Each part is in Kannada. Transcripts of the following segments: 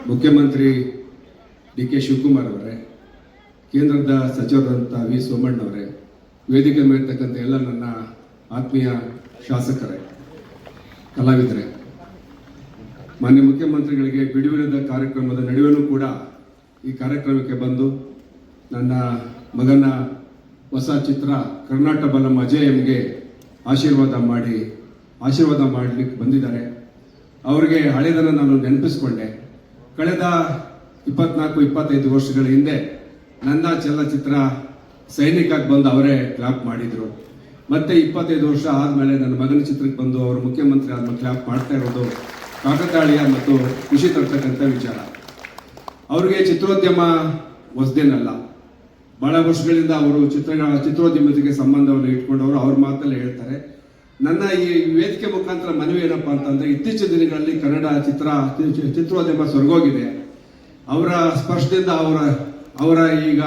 ಮುಖ್ಯಮಂತ್ರಿ ಡಿ ಕೆ ಶಿವಕುಮಾರ್ ಅವರೇ, ಕೇಂದ್ರದ ಸಚಿವರಾದಂಥ ವಿ ಸೋಮಣ್ಣವರೇ, ವೇದಿಕೆ ಮೇಲಿರ್ತಕ್ಕಂಥ ಎಲ್ಲ ನನ್ನ ಆತ್ಮೀಯ ಶಾಸಕರೇ, ಕಲಾವಿದರೇ, ಮಾನ್ಯ ಮುಖ್ಯಮಂತ್ರಿಗಳಿಗೆ ಬಿಡುವಿರದ ಕಾರ್ಯಕ್ರಮದ ನಡುವೆಯೂ ಕೂಡ ಈ ಕಾರ್ಯಕ್ರಮಕ್ಕೆ ಬಂದು ನನ್ನ ಮಗನ ಹೊಸ ಚಿತ್ರ ಕರ್ನಾಟಕ ಬಲಂ ಅಜಯ್ ಎಂಗೆ ಆಶೀರ್ವಾದ ಮಾಡಲಿಕ್ಕೆ ಬಂದಿದ್ದಾರೆ. ಅವರಿಗೆ ಹಳೆಯದನ್ನು ನಾನು ನೆನಪಿಸ್ಕೊಂಡೆ. ಕಳೆದ 24-25 ವರ್ಷಗಳ ಹಿಂದೆ ನನ್ನ ಚಲನಚಿತ್ರ ಸೈನಿಕಕ್ಕೆ ಬಂದು ಅವರೇ ಕ್ಲಾಪ್ ಮಾಡಿದರು. ಮತ್ತೆ 25 ವರ್ಷ ಆದಮೇಲೆ ನನ್ನ ಮಗನ ಚಿತ್ರಕ್ಕೆ ಬಂದು ಅವರು ಮುಖ್ಯಮಂತ್ರಿ ಆದ್ಮೇಲೆ ಕ್ಲಾಪ್ ಮಾಡ್ತಾ ಇರೋದು ಕಾಕತಾಳೀಯ ಮತ್ತು ಖುಷಿ ತರ್ತಕ್ಕಂಥ ವಿಚಾರ. ಅವರಿಗೆ ಚಿತ್ರೋದ್ಯಮ ಹೊಸದೇನಲ್ಲ. ಬಹಳ ವರ್ಷಗಳಿಂದ ಅವರು ಚಿತ್ರೋದ್ಯಮಕ್ಕೆ ಸಂಬಂಧವನ್ನು ಇಟ್ಕೊಂಡವರು ಅವ್ರ ಮಾತಲ್ಲೇ ಹೇಳ್ತಾರೆ. ನನ್ನ ಈ ವೇದಿಕೆ ಮುಖಾಂತರ ಮನವಿ ಏನಪ್ಪಾ ಅಂತಂದ್ರೆ, ಇತ್ತೀಚಿನ ದಿನಗಳಲ್ಲಿ ಕನ್ನಡ ಚಿತ್ರೋದ್ಯಮ ಸ್ವರ್ಗೋಗಿದೆ. ಅವರ ಸ್ಪರ್ಶದಿಂದ ಅವರ ಈಗ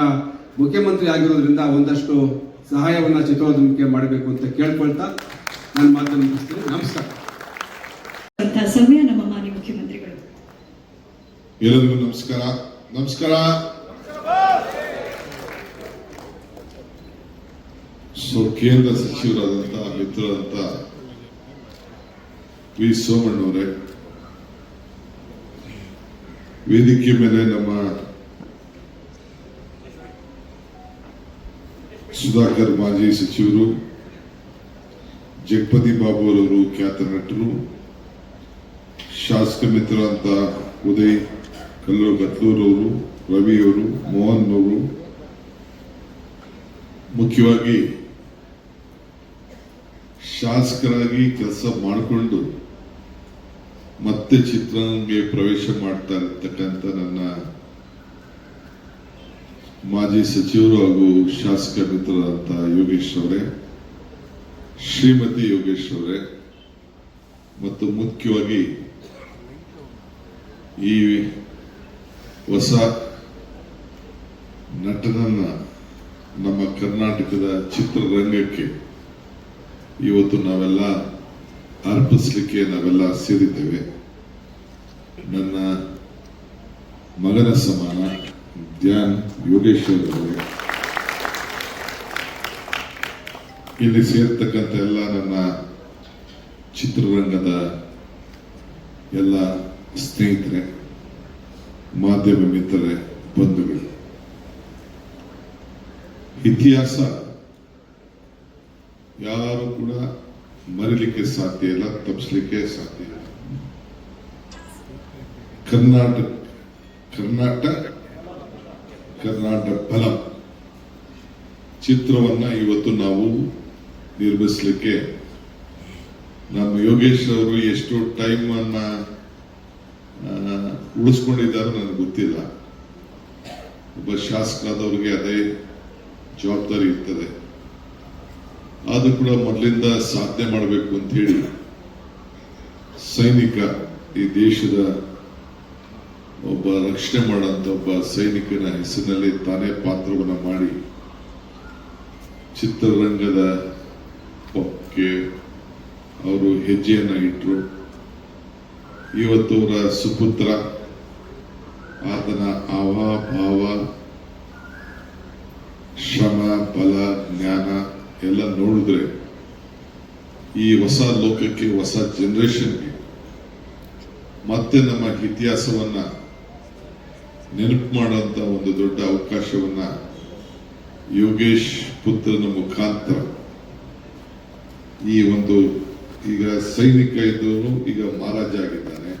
ಮುಖ್ಯಮಂತ್ರಿ ಆಗಿರೋದ್ರಿಂದ ಒಂದಷ್ಟು ಸಹಾಯವನ್ನ ಚಿತ್ರೋದ್ಯಮಕ್ಕೆ ಮಾಡಬೇಕು ಅಂತ ಕೇಳ್ಕೊಳ್ತಾ ನನ್ನ ಮಾತನ್ನು ಮುಗಿಸ್ತೀನಿ. ನಮಸ್ಕಾರ. ಸಮಯ ನಮ್ಮ ಮಾನ್ಯ ಮುಖ್ಯಮಂತ್ರಿಗಳು. ಎಲ್ಲರಿಗೂ ನಮಸ್ಕಾರ. ನಮಸ್ಕಾರ. ಕೇಂದ್ರ ಸಚಿವರಾದಂತಹ ಮಿತ್ರರಂತ ವಿ ಸೋಮಣ್ಣವರೇ, ವೇದಿಕೆ ಮೇಲೆ ನಮ್ಮ ಸುಧಾಕರ್ ಮಾಜಿ ಸಚಿವರು, ಜಗಪತಿ ಬಾಬು ಅವರವರು ಖ್ಯಾತ ನಟರು, ಶಾಸಕ ಮಿತ್ರರಂತ ಉದಯ್ ಕಲ್ಲೂರವರು, ರವಿ ಅವರು, ಮೋಹನ್ ಅವರು, ಮುಖ್ಯವಾಗಿ ಶಾಸಕರಾಗಿ ಕೆಲಸ ಮಾಡಿಕೊಂಡು ಮತ್ತೆ ಚಿತ್ರರಂಗಕ್ಕೆ ಪ್ರವೇಶ ಮಾಡ್ತಾ ಇರತಕ್ಕಂಥ ನನ್ನ ಮಾಜಿ ಸಚಿವರು ಹಾಗೂ ಶಾಸಕ ಮಿತ್ರರಾದಂಥ ಯೋಗೇಶ್ ಅವರೇ, ಶ್ರೀಮತಿ ಯೋಗೇಶ್ ಅವರೇ, ಮತ್ತು ಮುಖ್ಯವಾಗಿ ಈ ಹೊಸ ನಟನನ್ನ ನಮ್ಮ ಕರ್ನಾಟಕದ ಚಿತ್ರರಂಗಕ್ಕೆ ಇವತ್ತು ನಾವೆಲ್ಲ ಅರ್ಪಿಸಲಿಕ್ಕೆ ನಾವೆಲ್ಲ ಸೇರಿದ್ದೇವೆ. ನನ್ನ ಮಗನ ಸಮಾನ ಧ್ಯಾನ್ ಯೋಗೇಶ್ವರ್ ಅವರೇ, ಇಲ್ಲಿ ಸೇರ್ತಕ್ಕಂಥ ಎಲ್ಲ ನನ್ನ ಚಿತ್ರರಂಗದ ಎಲ್ಲ ಸ್ನೇಹಿತರೆ, ಮಾಧ್ಯಮ ಮಿತ್ರರೇ, ಬಂಧುಗಳು, ಇತಿಹಾಸ ಯಾರು ಕೂಡ ಮರಿಲಿಕ್ಕೆ ಸಾಧ್ಯ ಇಲ್ಲ, ತಪ್ಪಿಸಲಿಕ್ಕೆ ಸಾಧ್ಯ ಇಲ್ಲ. ಕರ್ನಾಟಕ ಬಲಂ ಚಿತ್ರವನ್ನ ಇವತ್ತು ನಾವು ನಿರ್ಮಿಸಲಿಕ್ಕೆ ನಮ್ಮ ಯೋಗೇಶ್ ಅವರು ಎಷ್ಟು ಟೈಮ್ ಅನ್ನ ಉಳಿಸ್ಕೊಂಡಿದ್ದಾರೋ ನನಗೆ ಗೊತ್ತಿಲ್ಲ. ಒಬ್ಬ ಶಾಸಕರಾದವ್ರಿಗೆ ಅದೇ ಜವಾಬ್ದಾರಿ ಇರ್ತದೆ. ಆದ್ರೂ ಕೂಡ ಮೊದಲಿಂದ ಸಾಧನೆ ಮಾಡಬೇಕು ಅಂತ ಹೇಳಿ ಸೈನಿಕ, ಈ ದೇಶದ ಒಬ್ಬ ರಕ್ಷಣೆ ಮಾಡುವಂತ ಒಬ್ಬ ಸೈನಿಕನ ಹೆಸರಿನಲ್ಲಿ ತಾನೇ ಪಾತ್ರವನ್ನು ಮಾಡಿ ಚಿತ್ರರಂಗದ ಪಕ್ಕೆ ಅವರು ಹೆಜ್ಜೆಯನ್ನ ಇಟ್ಟರು. ಇವತ್ತು ಅವರ ಸುಪುತ್ರ, ಆತನ ಭಾವ, ಶ್ರಮ, ಬಲ, ಜ್ಞಾನ ಎಲ್ಲ ನೋಡಿದ್ರೆ ಈ ಹೊಸ ಲೋಕಕ್ಕೆ, ಹೊಸ ಜನರೇಷನ್ಗೆ ಮತ್ತೆ ನಮ್ಮ ಇತಿಹಾಸವನ್ನ ನೆನಪು ಮಾಡುವಂತ ಒಂದು ದೊಡ್ಡ ಅವಕಾಶವನ್ನ ಯೋಗೇಶ್ ಪುತ್ರನ ಮುಖಾಂತರ ಈ ಒಂದು, ಈಗ ಸೈನಿಕ ಇದ್ದವನು ಈಗ ಮಹಾರಾಜ ಆಗಿದ್ದಾನೆ.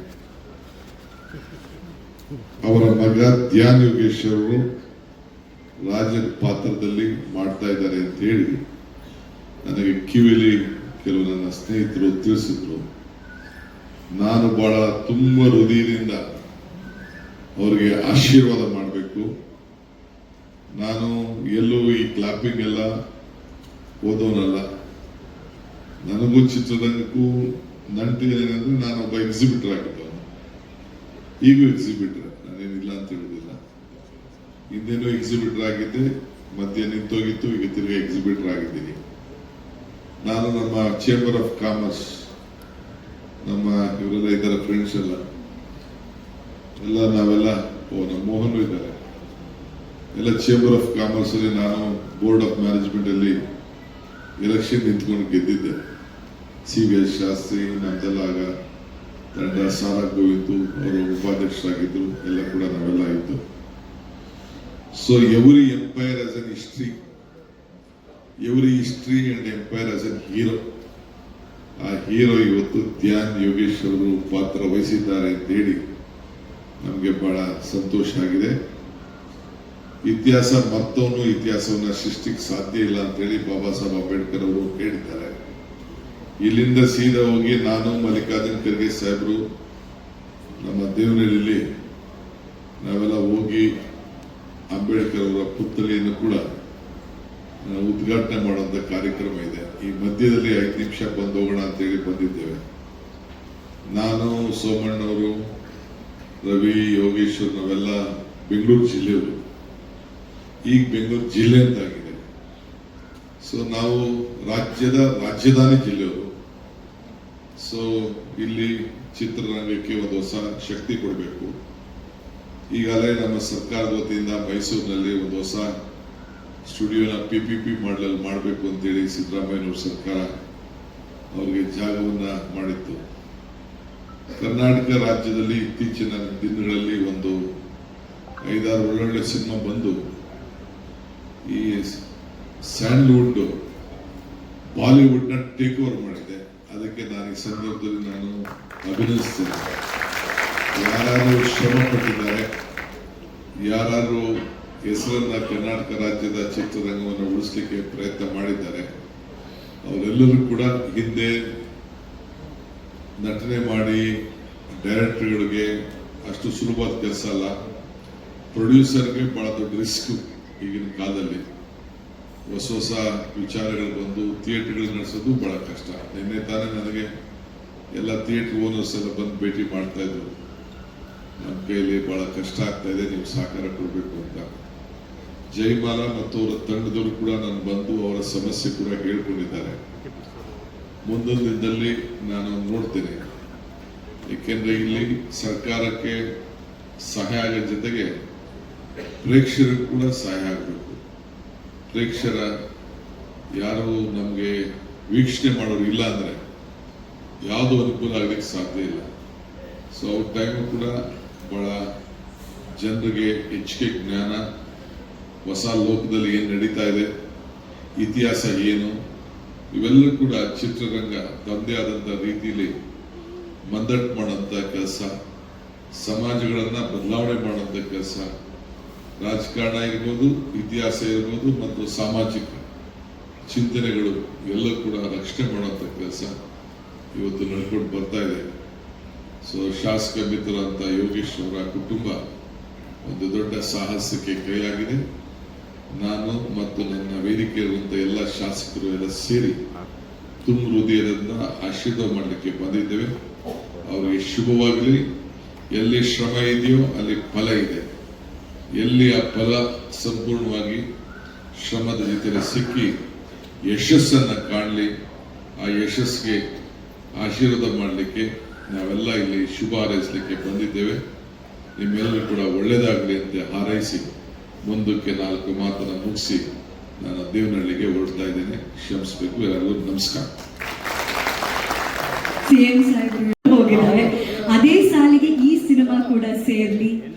ಅವರ ಮಗ ಧ್ಯಾನ್ ಯೋಗೇಶ್ ಅವರು ರಾಜನ ಪಾತ್ರದಲ್ಲಿ ಮಾಡ್ತಾ ಇದ್ದಾರೆ ಅಂತ ಹೇಳಿ ನನಗೆ ಕಿವಿಲಿ ಕೆಲವು ನನ್ನ ಸ್ನೇಹಿತರು ತಿಳಿಸಿದ್ರು. ನಾನು ಬಹಳ ತುಂಬಾ ಹೃದಯದಿಂದ ಅವರಿಗೆ ಆಶೀರ್ವಾದ ಮಾಡಬೇಕು. ನಾನು ಎಲ್ಲೂ ಈ ಕ್ಲಾಪಿಂಗ್ ಎಲ್ಲ ಓದೋನಲ್ಲ. ನನಗೂ ಚಿತ್ರರಂಗಕ್ಕೂ ನಂಟಿದೇನೆಂದ್ರೆ ನಾನೊಬ್ಬ ಎಕ್ಸಿಬಿಟರ್ ಆಗಿದ್ದವನು, ಈಗೂ ಎಕ್ಸಿಬಿಟರ್, ನಾನೇನಿಲ್ಲ ಅಂತ ಹೇಳುದಿಲ್ಲ. ಹಿಂದೇನೂ ಎಕ್ಸಿಬಿಟರ್ ಆಗಿದ್ದೆ, ಮಧ್ಯೆ ನಿಂತೋಗಿತ್ತು, ಈಗ ತಿರುಗಿ ಎಕ್ಸಿಬಿಟರ್ ಆಗಿದ್ದೀನಿ. ನಾನು ನಮ್ಮ ಚೇಂಬರ್ ಆಫ್ ಕಾಮರ್ಸ್, ನಮ್ಮ ಇವರೆಲ್ಲ ಇದ್ದಾರೆ ಫ್ರೆಂಡ್ಸ್ ಎಲ್ಲ, ಎಲ್ಲ ನಾವೆಲ್ಲ ನಮ್ಮ ಮೋಹನ್ ಇದ್ದಾರೆ, ಎಲ್ಲ ಚೇಂಬರ್ ಆಫ್ ಕಾಮರ್ಸ್ ಅಲ್ಲಿ ನಾನು ಬೋರ್ಡ್ ಆಫ್ ಮ್ಯಾನೇಜ್ಮೆಂಟ್ ಅಲ್ಲಿ ಎಲೆಕ್ಷನ್ ನಿಂತ್ಕೊಂಡು ಗೆದ್ದಿದ್ದೆ. CVS ಶಾಸ್ತ್ರಿ ನಮ್ದೆಲ್ಲ ಆಗ ತಂಡ, ಸಾರಾ ಗೋವಿಂದು ಅವರು ಉಪಾಧ್ಯಕ್ಷರಾಗಿದ್ರು, ಎಲ್ಲ ಕೂಡ ನಾವೆಲ್ಲ ಇದ್ದು. So every empire as an history, every history and empire as an hero. ಆ ಹೀರೋ ಇವತ್ತು ಧ್ಯಾನ್ ಯೋಗೇಶ್ ಅವರು ಪಾತ್ರ ವಹಿಸಿದ್ದಾರೆ ಅಂತ ಹೇಳಿ ನಮಗೆ ಬಹಳ ಸಂತೋಷ ಆಗಿದೆ. ಇತಿಹಾಸ ಮತ್ತೊಂದು ಇತಿಹಾಸವನ್ನ ಸೃಷ್ಟಿಗೆ ಸಾಧ್ಯ ಇಲ್ಲ ಅಂತ ಹೇಳಿ ಬಾಬಾ ಸಾಹೇಬ್ ಅಂಬೇಡ್ಕರ್ ಅವರು ಹೇಳಿದ್ದಾರೆ. ಇಲ್ಲಿಂದ ಸೀದಾ ಹೋಗಿ ನಾನು ಮಲ್ಲಿಕಾರ್ಜುನ್ ಖರ್ಗೆ ಸಾಹೇಬರು ನಮ್ಮ ದೇವನಹಳ್ಳಿಯಲ್ಲಿ ನಾವೆಲ್ಲ ಹೋಗಿ ಅಂಬೇಡ್ಕರ್ ಅವರ ಪುತ್ಥಳಿಯನ್ನು ಕೂಡ ಉದ್ಘಾಟನೆ ಮಾಡುವಂತ ಕಾರ್ಯಕ್ರಮ ಇದೆ. ಈ ಮಧ್ಯದಲ್ಲಿ 5 ನಿಮಿಷ ಬಂದು ಹೋಗೋಣ ಅಂತ ಹೇಳಿ ಬಂದಿದ್ದೇವೆ. ನಾನು, ಸೋಮಣ್ಣವರು, ರವಿ, ಯೋಗೇಶ್ವರ್ ನಾವೆಲ್ಲ ಬೆಂಗಳೂರು ಜಿಲ್ಲೆಯವರು. ಈಗ ಬೆಂಗಳೂರು ಜಿಲ್ಲೆ ಅಂತಾಗಿದೆ. ಸೊ ನಾವು ರಾಜಧಾನಿ ಜಿಲ್ಲೆಯವರು. ಸೊ ಇಲ್ಲಿ ಚಿತ್ರರಂಗಕ್ಕೆ ಒಂದು ಹೊಸ ಶಕ್ತಿ ಕೊಡಬೇಕು. ಈಗಾಗಲೇ ನಮ್ಮ ಸರ್ಕಾರದ ವತಿಯಿಂದ ಮೈಸೂರಿನಲ್ಲಿ ಒಂದು ಹೊಸ ಸ್ಟುಡಿಯೋನ PPP ಮಾಡಲ್ ಮಾಡಬೇಕು ಅಂತೇಳಿ ಸಿದ್ದರಾಮಯ್ಯನವ್ರ ಸರ್ಕಾರ ಅವರಿಗೆ ಜಾಗವನ್ನ ಮಾಡಿತ್ತು. ಕರ್ನಾಟಕ ರಾಜ್ಯದಲ್ಲಿ ಇತ್ತೀಚಿನ ದಿನಗಳಲ್ಲಿ ಒಂದು 5-6 ಒಳ್ಳೊಳ್ಳೆ ಸಿನಿಮಾ ಬಂದು ಈ ಸ್ಯಾಂಡ್ಲ್ವುಡ್ ಬಾಲಿವುಡ್ ನ ಟೇಕ್ ಓವರ್ ಮಾಡಿದೆ. ಅದಕ್ಕೆ ನಾನು ಈ ಸಂದರ್ಭದಲ್ಲಿ ನಾನು ಅಭಿನಂದಿಸ್ತೇನೆ. ಯಾರು ಶ್ರಮ ಪಟ್ಟಿದ್ದಾರೆ, ಯಾರು ಹೆಸರನ್ನ ಕರ್ನಾಟಕ ರಾಜ್ಯದ ಚಿತ್ರರಂಗವನ್ನು ಉಳಿಸ್ಲಿಕ್ಕೆ ಪ್ರಯತ್ನ ಮಾಡಿದ್ದಾರೆ, ಅವರೆಲ್ಲರೂ ಕೂಡ ಹಿಂದೆ ನಟನೆ ಮಾಡಿ ಡೈರೆಕ್ಟರ್ಗಳಿಗೆ ಅಷ್ಟು ಸುಲಭವಾದ ಕೆಲಸ ಅಲ್ಲ. ಪ್ರೊಡ್ಯೂಸರ್ಗೆ ಬಹಳ ದೊಡ್ಡ ರಿಸ್ಕ್. ಈಗಿನ ಕಾಲದಲ್ಲಿ ಹೊಸ ವಿಚಾರಗಳು ಬಂದು ಥಿಯೇಟರ್ಗಳು ನಡೆಸೋದು ಬಹಳ ಕಷ್ಟ. ನಿನ್ನೆ ತಾನೇ ನನಗೆ ಎಲ್ಲ ಥಿಯೇಟರ್ ಓನರ್ಸ್ ಎಲ್ಲ ಬಂದು ಭೇಟಿ ಮಾಡ್ತಾ ಇದ್ರು. ನಮ್ಮ ಕೈಯಲ್ಲಿ ಬಹಳ ಕಷ್ಟ ಆಗ್ತಾ ಇದೆ, ನೀವು ಸಹಕಾರ ಕೊಡಬೇಕು ಅಂತ. ಜಯಮಾಲಾ ಮತ್ತು ಅವರ ತಂಡದವರು ಕೂಡ ನಾನು ಬಂದು ಅವರ ಸಮಸ್ಯೆ ಕೂಡ ಹೇಳ್ಕೊಂಡಿದ್ದಾರೆ. ಮುಂದೊಂದು ದಿನದಲ್ಲಿ ನಾನು ನೋಡ್ತೇನೆ. ಏಕೆಂದ್ರೆ ಇಲ್ಲಿ ಸರ್ಕಾರಕ್ಕೆ ಸಹಾಯ ಆಗೋ ಜೊತೆಗೆ ಪ್ರೇಕ್ಷಕರಿಗೂ ಕೂಡ ಸಹಾಯ ಆಗಬೇಕು. ಪ್ರೇಕ್ಷರ ಯಾರು ನಮಗೆ ವೀಕ್ಷಣೆ ಮಾಡೋರು ಇಲ್ಲ ಅಂದ್ರೆ ಯಾವುದು ಅನುಕೂಲ ಆಗಲಿಕ್ಕೆ ಸಾಧ್ಯ ಇಲ್ಲ. ಸೊ ಅವ್ರ ಟೈಮು ಕೂಡ ಬಹಳ ಜನರಿಗೆ ಹೆಚ್ಚಿಗೆ ಜ್ಞಾನ, ಹೊಸ ಲೋಕದಲ್ಲಿ ಏನು ನಡೀತಾ ಇದೆ, ಇತಿಹಾಸ ಏನು, ಇವೆಲ್ಲ ಕೂಡ ಚಿತ್ರರಂಗ ತಮ್ಮದೇ ಆದಂತ ರೀತಿಯಲ್ಲಿ ಮಂದಟ್ ಮಾಡುವಂತ ಕೆಲಸ, ಸಮಾಜಗಳನ್ನ ಬದಲಾವಣೆ ಮಾಡುವಂತ ಕೆಲಸ, ರಾಜಕಾರಣ ಇರ್ಬೋದು, ಇತಿಹಾಸ ಇರ್ಬೋದು ಮತ್ತು ಸಾಮಾಜಿಕ ಚಿಂತನೆಗಳು ಎಲ್ಲ ಕೂಡ ರಕ್ಷಣೆ ಮಾಡುವಂತ ಕೆಲಸ ಇವತ್ತು ನಡ್ಕೊಂಡು ಬರ್ತಾ ಇದೆ. ಸೊ ಶಾಸಕ ಮಿತ್ರರಂತ ಯೋಗೇಶ್ ಅವರ ಕುಟುಂಬ ಒಂದು ದೊಡ್ಡ ಸಾಹಸಕ್ಕೆ ಕೈಯಾಗಿದೆ. ನಾನು ಮತ್ತು ನನ್ನ ವೇದಿಕೆ ಇರುವಂತ ಎಲ್ಲ ಶಾಸಕರು ಎಲ್ಲ ಸೇರಿ ತುಂಬ ಹೃದಯದಿಂದ ಆಶೀರ್ವಾದ ಮಾಡಲಿಕ್ಕೆ ಬಂದಿದ್ದೇವೆ. ಅವರಿಗೆ ಶುಭವಾಗಲಿ. ಎಲ್ಲಿ ಶ್ರಮ ಇದೆಯೋ ಅಲ್ಲಿ ಫಲ ಇದೆ. ಎಲ್ಲಿ ಆ ಫಲ ಸಂಪೂರ್ಣವಾಗಿ ಶ್ರಮದ ಜೊತೆ ಸಿಕ್ಕಿ ಯಶಸ್ಸನ್ನ ಕಾಣಲಿ. ಆ ಯಶಸ್ಸಿಗೆ ಆಶೀರ್ವಾದ ಮಾಡಲಿಕ್ಕೆ ನಾವೆಲ್ಲ ಇಲ್ಲಿ ಶುಭ ಹಾರೈಸಲಿಕ್ಕೆ ಬಂದಿದ್ದೇವೆ. ನಿಮ್ಮೆಲ್ಲರೂ ಕೂಡ ಒಳ್ಳೇದಾಗಲಿ ಅಂತ ಹಾರೈಸಿ ಮುಂದಕ್ಕೆ 4 ಮಾತನ್ನ ಮುಗಿಸಿ ನಾನು ದೇವನಹಳ್ಳಿಗೆ ಹೊರಡ್ತಾ ಇದ್ದೇನೆ. ಕ್ಷಮಿಸಬೇಕು. ಎಲ್ಲರಿಗೂ ನಮಸ್ಕಾರ. CM ಸಾಹೇಬರು ಹೋಗಿದ್ದಾರೆ. ಅದೇ ಸಾಲಿಗೆ ಈ ಸಿನಿಮಾ ಕೂಡ ಸೇರ್ಲಿ.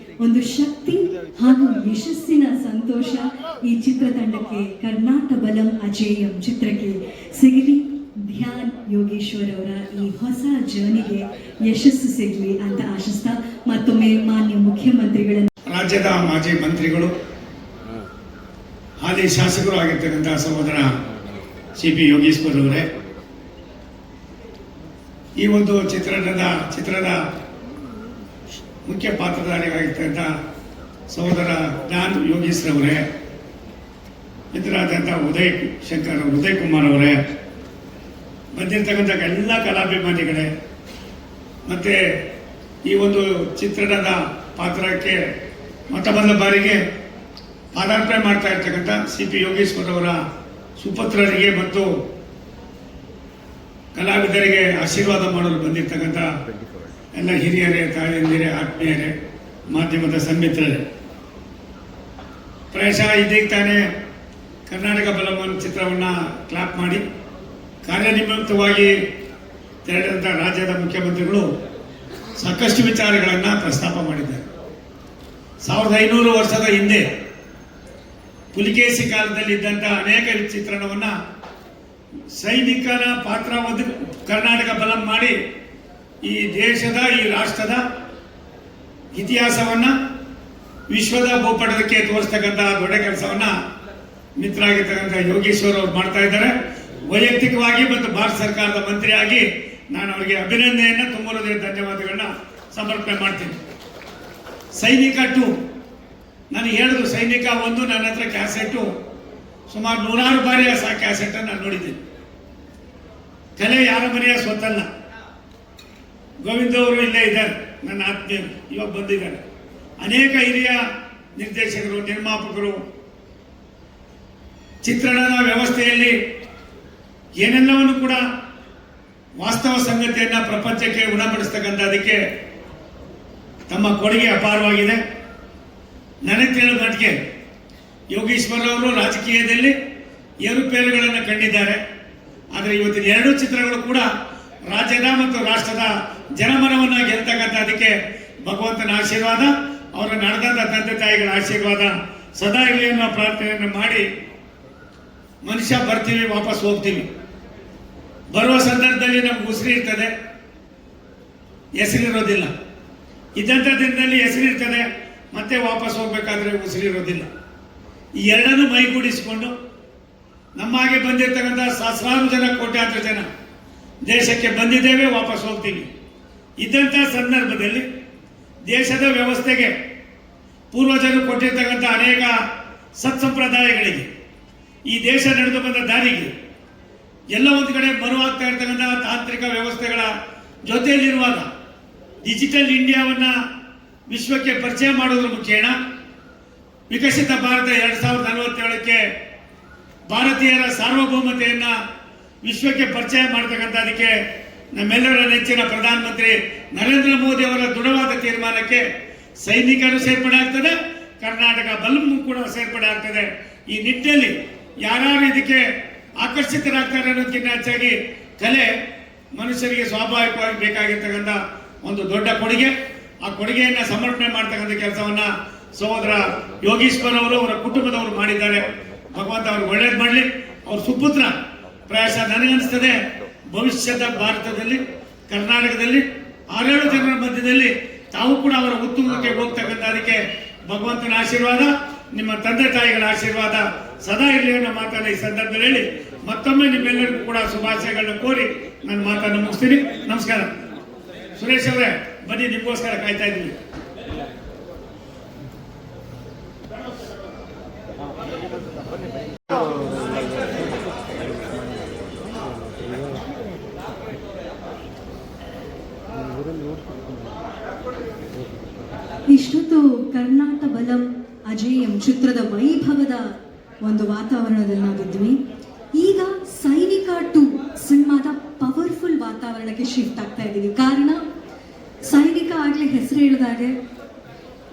ಒಂದು ಶಕ್ತಿ ಹಾಗೂ ಯಶಸ್ಸಿನ ಸಂತೋಷ ಈ ಚಿತ್ರತಂಡಕ್ಕೆ, ಕರ್ನಾಟಕ ಬಲಂ ಅಜೇಯಂ ಚಿತ್ರಕ್ಕೆ ಸಿಗಲಿ. ಧ್ಯಾನ್ ಯೋಗೇಶ್ವರ್ ಅವರ ಈ ಹೊಸ ಜರ್ನಿಗೆ ಯಶಸ್ಸು ಸಿಗಲಿ ಅಂತ ಆಶಿಸ್ತಾ ಮತ್ತೊಮ್ಮೆ ಮಾನ್ಯ ಮುಖ್ಯಮಂತ್ರಿಗಳನ್ನು, ರಾಜ್ಯದ ಮಾಜಿ ಮಂತ್ರಿಗಳು, ಹಾಲಿ ಶಾಸಕರು ಆಗಿರ್ತಕ್ಕಂಥ ಸಹೋದರ CP ಯೋಗೇಶ್ವರ್ ಅವರೇ, ಈ ಒಂದು ಚಿತ್ರದ ಮುಖ್ಯ ಪಾತ್ರಧಾರಿಯಾಗಿರ್ತಕ್ಕಂಥ ಸಹೋದರ ಧ್ಯಾನ್ ಯೋಗೇಶ್ವರ್ ಅವರೇ, ಮಿತ್ರರಾದಂಥ ಉದಯ್ ಕುಮಾರ್ ಅವರೇ, ಬಂದಿರತಕ್ಕಂಥ ಎಲ್ಲ ಕಲಾಭಿಮಾನಿಗಳೇ, ಮತ್ತೆ ಈ ಒಂದು ಚಿತ್ರಣದ ಪಾತ್ರಕ್ಕೆ ಮೊದಲ ಬಾರಿಗೆ ಪಾದಾರ್ಪಣೆ ಮಾಡ್ತಾ ಇರ್ತಕ್ಕಂಥ CP ಯೋಗೇಶ್ವರ್ ಅವರ ಸುಪುತ್ರರಿಗೆ ಮತ್ತು ಕಲಾವಿದರಿಗೆ ಆಶೀರ್ವಾದ ಮಾಡಲು ಬಂದಿರತಕ್ಕಂಥ ಎಲ್ಲ ಹಿರಿಯರೇ, ತಾಯಂದಿರೇ, ಆತ್ಮೀಯರೇ, ಮಾಧ್ಯಮದ ಸನ್ಮಿತ್ರರೇ, ಪ್ರಾಯಶಃ ಇದೀಗ ತಾನೇ ಕರ್ನಾಟಕ ಬಲಂ ಚಿತ್ರವನ್ನು ಕ್ಲಾಪ್ ಮಾಡಿ ಕಾರ್ಯನಿಮಿತ್ತವಾಗಿ ತೆರಳಿದಂಥ ರಾಜ್ಯದ ಮುಖ್ಯಮಂತ್ರಿಗಳು ಸಾಕಷ್ಟು ವಿಚಾರಗಳನ್ನು ಪ್ರಸ್ತಾಪ ಮಾಡಿದ್ದಾರೆ. 1500 ವರ್ಷದ ಹಿಂದೆ ಪುಲಿಕೇಸಿ ಕಾಲದಲ್ಲಿದ್ದಂಥ ಅನೇಕ ಚಿತ್ರಣವನ್ನು ಸೈನಿಕನ ಪಾತ್ರ ಕರ್ನಾಟಕ ಬಲಂ ಮಾಡಿ ಈ ದೇಶದ, ಈ ರಾಷ್ಟ್ರದ ಇತಿಹಾಸವನ್ನು ವಿಶ್ವದ ಭೂಪಟಕ್ಕೆ ತೋರಿಸ್ತಕ್ಕಂಥ ದೊಡ್ಡ ಕೆಲಸವನ್ನು ಮಿತ್ರರಾಗಿರ್ತಕ್ಕಂಥ ಯೋಗೇಶ್ವರ್ ಅವರು ಮಾಡ್ತಾ ಇದ್ದಾರೆ. ವೈಯಕ್ತಿಕವಾಗಿ ಮತ್ತು ಭಾರತ ಸರ್ಕಾರದ ಮಂತ್ರಿಯಾಗಿ ನಾನು ಅವರಿಗೆ ಅಭಿನಂದನೆಯನ್ನು, ತುಂಬ ಹೃದಯದ ಧನ್ಯವಾದಗಳನ್ನ ಸಮರ್ಪಣೆ ಮಾಡ್ತೀನಿ. ಸೈನಿಕ 2 ನಾನು ಹೇಳಿದ್ರು, ಸೈನಿಕ 1 ನನ್ನ ಹತ್ರ ಕ್ಯಾಸೆಟ್ಟು ಸುಮಾರು 100 ಬಾರಿ ಆ ಕ್ಯಾಸೆಟನ್ನು ನಾನು ನೋಡಿದ್ದೀನಿ. ಕಲೆ ಯಾರ ಮನೆಯ ಸ್ವತ್ತಲ್ಲ. ಗೋವಿಂದ ಅವರು ಇಲ್ಲೇ ಇದ್ದಾರೆ, ನನ್ನ ಆತ್ಮೀಯರು, ಇವಾಗ ಬಂದಿದ್ದಾರೆ. ಅನೇಕ ಹಿರಿಯ ನಿರ್ದೇಶಕರು, ನಿರ್ಮಾಪಕರು ಚಿತ್ರಣದ ವ್ಯವಸ್ಥೆಯಲ್ಲಿ ಏನೆಲ್ಲವನ್ನು ಕೂಡ ವಾಸ್ತವ ಸಂಗತಿಯನ್ನು ಪ್ರಪಂಚಕ್ಕೆ ಉಣಪಡಿಸ್ತಕ್ಕಂಥದಕ್ಕೆ ತಮ್ಮ ಕೊಡುಗೆ ಅಪಾರವಾಗಿದೆ. ನನಗೆ ತಿಳಿದ ಮಟ್ಟಿಗೆ ಯೋಗೇಶ್ವರ್ ಅವರು ರಾಜಕೀಯದಲ್ಲಿ ಏರುಪೇರುಗಳನ್ನು ಕಂಡಿದ್ದಾರೆ. ಆದರೆ ಇವತ್ತಿನ 2 ಚಿತ್ರಗಳು ಕೂಡ ರಾಜ್ಯದ ಮತ್ತು ರಾಷ್ಟ್ರದ ಜನಮನವನ್ನು ಗೆಲ್ತಕ್ಕಂಥದಕ್ಕೆ ಭಗವಂತನ ಆಶೀರ್ವಾದ, ಅವರ ನಡೆದಂಥ ತಂದೆ ತಾಯಿಗಳ ಆಶೀರ್ವಾದ ಸದಾ ಇರಲಿ ಅನ್ನೋ ಪ್ರಾರ್ಥನೆಯನ್ನು ಮಾಡಿ, ಮನುಷ್ಯ ಬರ್ತೀವಿ, ವಾಪಸ್ ಹೋಗ್ತೀವಿ. ಬರುವ ಸಂದರ್ಭದಲ್ಲಿ ನಮ್ಗೆ ಉಸಿರು ಇರ್ತದೆ, ಹೆಸರಿರೋದಿಲ್ಲ. ಇದ್ದಂಥ ದಿನದಲ್ಲಿ ಹೆಸರಿರ್ತದೆ, ಮತ್ತೆ ವಾಪಸ್ ಹೋಗ್ಬೇಕಾದ್ರೆ ಉಸಿರಿರೋದಿಲ್ಲ. ಈ ಎರಡನ್ನೂ ಮೈಗೂಡಿಸಿಕೊಂಡು ನಮ್ಮ ಹಾಗೆ ಬಂದಿರತಕ್ಕಂಥ ಸಹಸ್ರಾರು ಜನ, ಕೋಟ್ಯಾಂತರ ಜನ ದೇಶಕ್ಕೆ ಬಂದಿದ್ದೇವೆ, ವಾಪಸ್ ಹೋಗ್ತೀವಿ. ಇದ್ದಂಥ ಸಂದರ್ಭದಲ್ಲಿ ದೇಶದ ವ್ಯವಸ್ಥೆಗೆ ಪೂರ್ವಜರು ಕೊಟ್ಟಿರ್ತಕ್ಕಂಥ ಅನೇಕ ಸತ್ಸಂಪ್ರದಾಯಗಳಿಗೆ, ಈ ದೇಶ ನಡೆದು ಬಂದ ದಾರಿಗೆ ಎಲ್ಲ ಒಂದು ಕಡೆ ಮರುವಾಗ್ತಾ ಇರ್ತಕ್ಕಂಥ ತಾಂತ್ರಿಕ ವ್ಯವಸ್ಥೆಗಳ ಜೊತೆಯಲ್ಲಿರುವಾಗ ಡಿಜಿಟಲ್ ಇಂಡಿಯಾವನ್ನು ವಿಶ್ವಕ್ಕೆ ಪರಿಚಯ ಮಾಡೋದ್ರ ಮುಖೇನ ವಿಕಸಿತ ಭಾರತ 2047ಕ್ಕೆ ಭಾರತೀಯರ ಸಾರ್ವಭೌಮತೆಯನ್ನು ವಿಶ್ವಕ್ಕೆ ಪರಿಚಯ ಮಾಡ್ತಕ್ಕಂಥದಕ್ಕೆ ನಮ್ಮೆಲ್ಲರ ನೆಚ್ಚಿನ ಪ್ರಧಾನಮಂತ್ರಿ ನರೇಂದ್ರ ಮೋದಿ ಅವರ ದೃಢವಾದ ತೀರ್ಮಾನಕ್ಕೆ ಸೈನಿಕರು ಸೇರ್ಪಡೆ ಆಗ್ತದೆ, ಕರ್ನಾಟಕ ಬಲಂ ಕೂಡ ಸೇರ್ಪಡೆ ಆಗ್ತದೆ. ಈ ನಿಟ್ಟಿನಲ್ಲಿ ಯಾರು ಇದಕ್ಕೆ ಆಕರ್ಷಿತರಾಗ್ತಾರೆ ಅನ್ನೋದಕ್ಕಿಂತ ಹೆಚ್ಚಾಗಿ ಕಲೆ ಮನುಷ್ಯರಿಗೆ ಸ್ವಾಭಾವಿಕವಾಗಿ ಬೇಕಾಗಿರ್ತಕ್ಕಂಥ ಒಂದು ದೊಡ್ಡ ಕೊಡುಗೆ. ಆ ಕೊಡುಗೆಯನ್ನು ಸಮರ್ಪಣೆ ಮಾಡ್ತಕ್ಕಂಥ ಕೆಲಸವನ್ನ ಸಹೋದರ ಯೋಗೀಶ್ವರ್ ಅವರು, ಅವರ ಕುಟುಂಬದವರು ಮಾಡಿದ್ದಾರೆ. ಭಗವಂತ ಅವ್ರಿಗೆ ಒಳ್ಳೇದು ಮಾಡಲಿ. ಅವ್ರ ಸುಪುತ್ರ ಪ್ರಾಯಶಃ ನನಗನ್ನಿಸ್ತದೆ ಭವಿಷ್ಯದ ಭಾರತದಲ್ಲಿ, ಕರ್ನಾಟಕದಲ್ಲಿ 6-7 ಜನರ ಮಧ್ಯದಲ್ಲಿ ತಾವು ಕೂಡ ಅವರ ಉತ್ತುಂಗಕ್ಕೆ ಹೋಗ್ತಕ್ಕಂಥ ಅದಕ್ಕೆ ಭಗವಂತನ ಆಶೀರ್ವಾದ, ನಿಮ್ಮ ತಂದೆ ತಾಯಿಗಳ ಆಶೀರ್ವಾದ ಸದಾ ಇರಲಿ ಅನ್ನೋ ಮಾತನ್ನು ಈ ಸಂದರ್ಭದಲ್ಲಿ ಹೇಳಿ ಮತ್ತೊಮ್ಮೆ ನಿಮ್ಮೆಲ್ಲರಿಗೂ ಕೂಡ ಶುಭಾಶಯಗಳನ್ನ ಕೋರಿ ನನ್ನ ಮಾತನ್ನು ಮುಗಿಸ್ತೀನಿ. ನಮಸ್ಕಾರ. ಸುರೇಶ್ ಅವರೇ ಬನ್ನಿ, ನಿಮಗೋಸ್ಕರ ಕಾಯ್ತಾ ಇದ್ದೀವಿ. ಇಷ್ಟೊತ್ತು ಕರ್ನಾಟಕ ಬಲಂ ಅಜೇಯಂ ಚಿತ್ರದ ವೈಭವದ ಒಂದು ವಾತಾವರಣದಲ್ಲಿ ನಾವಿದ್ವಿ. ಈಗ ಸೈನಿಕ 2 ಸಿನಿಮಾದ ಪವರ್ಫುಲ್ ವಾತಾವರಣಕ್ಕೆ ಶಿಫ್ಟ್ ಆಗ್ತಾ ಇದ್ದೀವಿ. ಕಾರಣ ಸೈನಿಕ ಆಗ್ಲೇ ಹೆಸರು ಹೇಳಿದಾಗೆ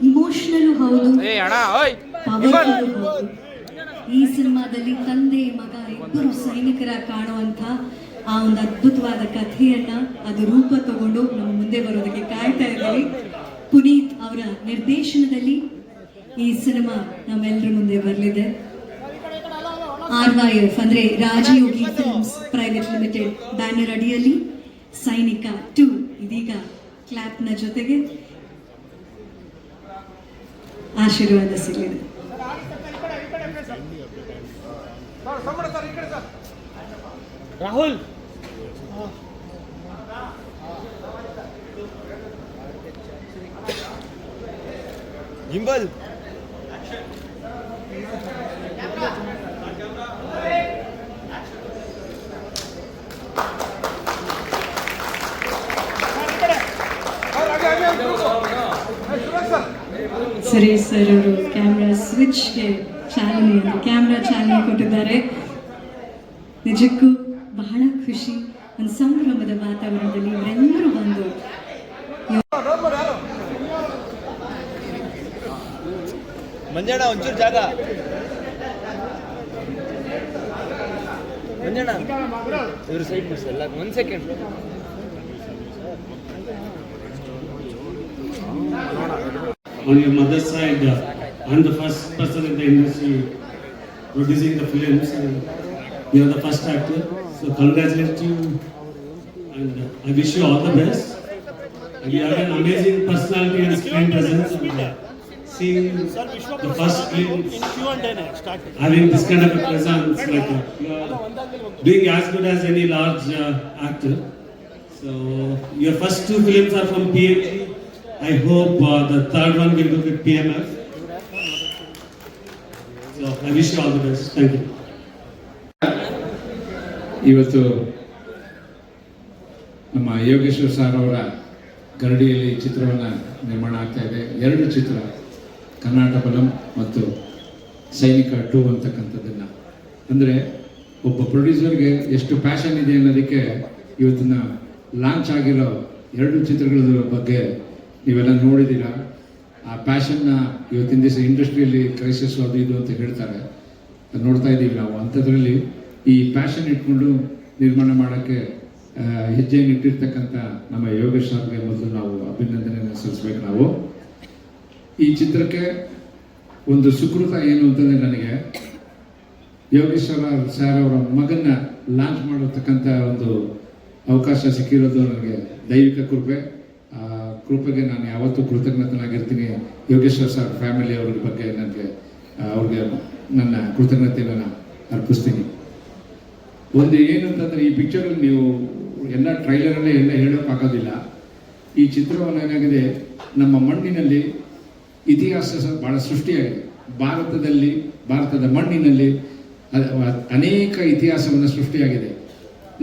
ಇಮೋಷನಲ್ ಹೌದು, ಪವರ್ಫುಲ್ ಹೌದು. ಈ ಸಿನಿಮಾದಲ್ಲಿ ತಂದೆ ಮಗ ಇಬ್ಬರು ಸೈನಿಕರ ಕಾಣುವಂಥ ಆ ಒಂದು ಅದ್ಭುತವಾದ ಕಥೆಯನ್ನ ಅದು ರೂಪ ತಗೊಂಡು ನಮ್ಮ ಮುಂದೆ ಬರೋದಕ್ಕೆ ಕಾಯ್ತಾ ಇದ್ದೀವಿ. ಪುನೀತ್ ಅವರ ನಿರ್ದೇಶನದಲ್ಲಿ ಈ ಸಿನಿಮಾ ನಮ್ಮೆಲ್ಲರ ಮುಂದೆ ಬರಲಿದೆ. RYF ಅಂದ್ರೆ ರಾಜಯೋಗಿ ಫಿಲ್ಮ್ಸ್ ಪ್ರೈವೇಟ್ ಲಿಮಿಟೆಡ್ ಬ್ಯಾನರ್ ಅಡಿಯಲ್ಲಿ ಸೈನಿಕ 2 ಇದೀಗ ಕ್ಲಾಪ್ನ ಜೊತೆಗೆ ಆಶೀರ್ವಾದ ಸಿಗಲಿದೆ. ರಾಹುಲ್ ಗಿಂಬಲ್ ಸುರೇಶ್ ಸರ್ ಅವರು ಕ್ಯಾಮ್ರಾ ಸ್ವಿಚ್ಗೆ ಚಾಲನೆ, ಕ್ಯಾಮ್ರಾ ಚಾಲನೆ ಕೊಟ್ಟಿದ್ದಾರೆ. ನಿಜಕ್ಕೂ ಬಹಳ ಖುಷಿ, ಒಂದು ಸಂಭ್ರಮದ ವಾತಾವರಣದಲ್ಲಿ ಇವರೆಲ್ಲರೂ ಬಂದು ಮಂಜಣ್ಣ ಒಂಚೂರು ಜಾಗ ಮಂಜಣ್ಣ ಇವರು ಸೈಡ್ ಮುಗಿಸಲ್ಲ 1 second. On your mother's side, I'm the first person in the industry producing the films, and you are the first actor. So congratulate you, and I wish you all the best. And you have an amazing personality and screen presence. And, seeing the first film, having this kind of a presence, like you are doing as good as any large actor. So your first 2 films are from PMG. I hope the third one will go with PMF. So I wish you all the best. Thank you. ಇವತ್ತು ನಮ್ಮ ಯೋಗೇಶ್ವರ್ ಸರ್ ಅವರ ಗರಡಿಯಲ್ಲಿ ಚಿತ್ರವನ್ನು ನಿರ್ಮಾಣ ಆಗ್ತಾ ಇದೆ. 2 ಚಿತ್ರ, ಕರ್ನಾಟ ಬಲಂ ಮತ್ತು ಸೈನಿಕ 2 ಅಂತಕ್ಕಂಥದ್ದನ್ನು. ಅಂದರೆ ಒಬ್ಬ ಪ್ರೊಡ್ಯೂಸರ್ಗೆ ಎಷ್ಟು ಪ್ಯಾಷನ್ ಇದೆ ಅನ್ನೋದಕ್ಕೆ ಇವತ್ತಿನ ಲಾಂಚ್ ಆಗಿರೋ 2 ಚಿತ್ರಗಳ ಬಗ್ಗೆ ನೀವೆಲ್ಲ ನೋಡಿದ್ದೀರಾ. ಆ ಪ್ಯಾಷನ್ನ ಇವತ್ತಿನ ದಿವಸ ಇಂಡಸ್ಟ್ರಿಯಲ್ಲಿ ಕ್ರೈಸಿಸ್ ಅದು ಇದು ಅಂತ ಹೇಳ್ತಾರೆ, ಅದು ನೋಡ್ತಾ ಇದ್ದೀವಿ ನಾವು. ಅಂಥದ್ರಲ್ಲಿ ಈ ಪ್ಯಾಷನ್ ಇಟ್ಕೊಂಡು ನಿರ್ಮಾಣ ಮಾಡೋಕ್ಕೆ ಹೆಜ್ಜೆಯನ್ನು ಇಟ್ಟಿರ್ತಕ್ಕಂಥ ನಮ್ಮ ಯೋಗೇಶ್ ಸರ್ಗೆ ಮೊದಲು ನಾವು ಅಭಿನಂದನೆಯನ್ನು ಸಲ್ಲಿಸ್ಬೇಕು. ನಾವು ಈ ಚಿತ್ರಕ್ಕೆ ಒಂದು ಸುಕೃತ ಏನು ಅಂತಂದರೆ, ನನಗೆ ಯೋಗೇಶ್ವರ ಸರ್ ಅವರ ಮಗನ್ನ ಲಾಂಚ್ ಮಾಡತಕ್ಕಂಥ ಒಂದು ಅವಕಾಶ ಸಿಕ್ಕಿರೋದು ನನಗೆ ದೈವಿಕ ಕೃಪೆ. ಆ ಕೃಪೆಗೆ ನಾನು ಯಾವತ್ತೂ ಕೃತಜ್ಞತನಾಗಿರ್ತೀನಿ. ಯೋಗೇಶ್ವರ್ ಸರ್ ಫ್ಯಾಮಿಲಿ ಅವ್ರ ಬಗ್ಗೆ ಅವ್ರಿಗೆ ನನ್ನ ಕೃತಜ್ಞತೆಯನ್ನು ಅರ್ಪಿಸ್ತೀನಿ. ಒಂದು ಏನಂತಂದರೆ, ಈ ಪಿಕ್ಚರಲ್ಲಿ ನೀವು ಎಲ್ಲ ಟ್ರೈಲರಲ್ಲೇ ಎಲ್ಲ ಹೇಳೋಕ್ಕಾಗೋದಿಲ್ಲ. ಈ ಚಿತ್ರವನ್ನು ಏನಾಗಿದೆ, ನಮ್ಮ ಮಣ್ಣಿನಲ್ಲಿ ಇತಿಹಾಸ ಭಾಳ ಸೃಷ್ಟಿಯಾಗಿದೆ. ಭಾರತದ ಮಣ್ಣಿನಲ್ಲಿ ಅನೇಕ ಇತಿಹಾಸವನ್ನು ಸೃಷ್ಟಿಯಾಗಿದೆ.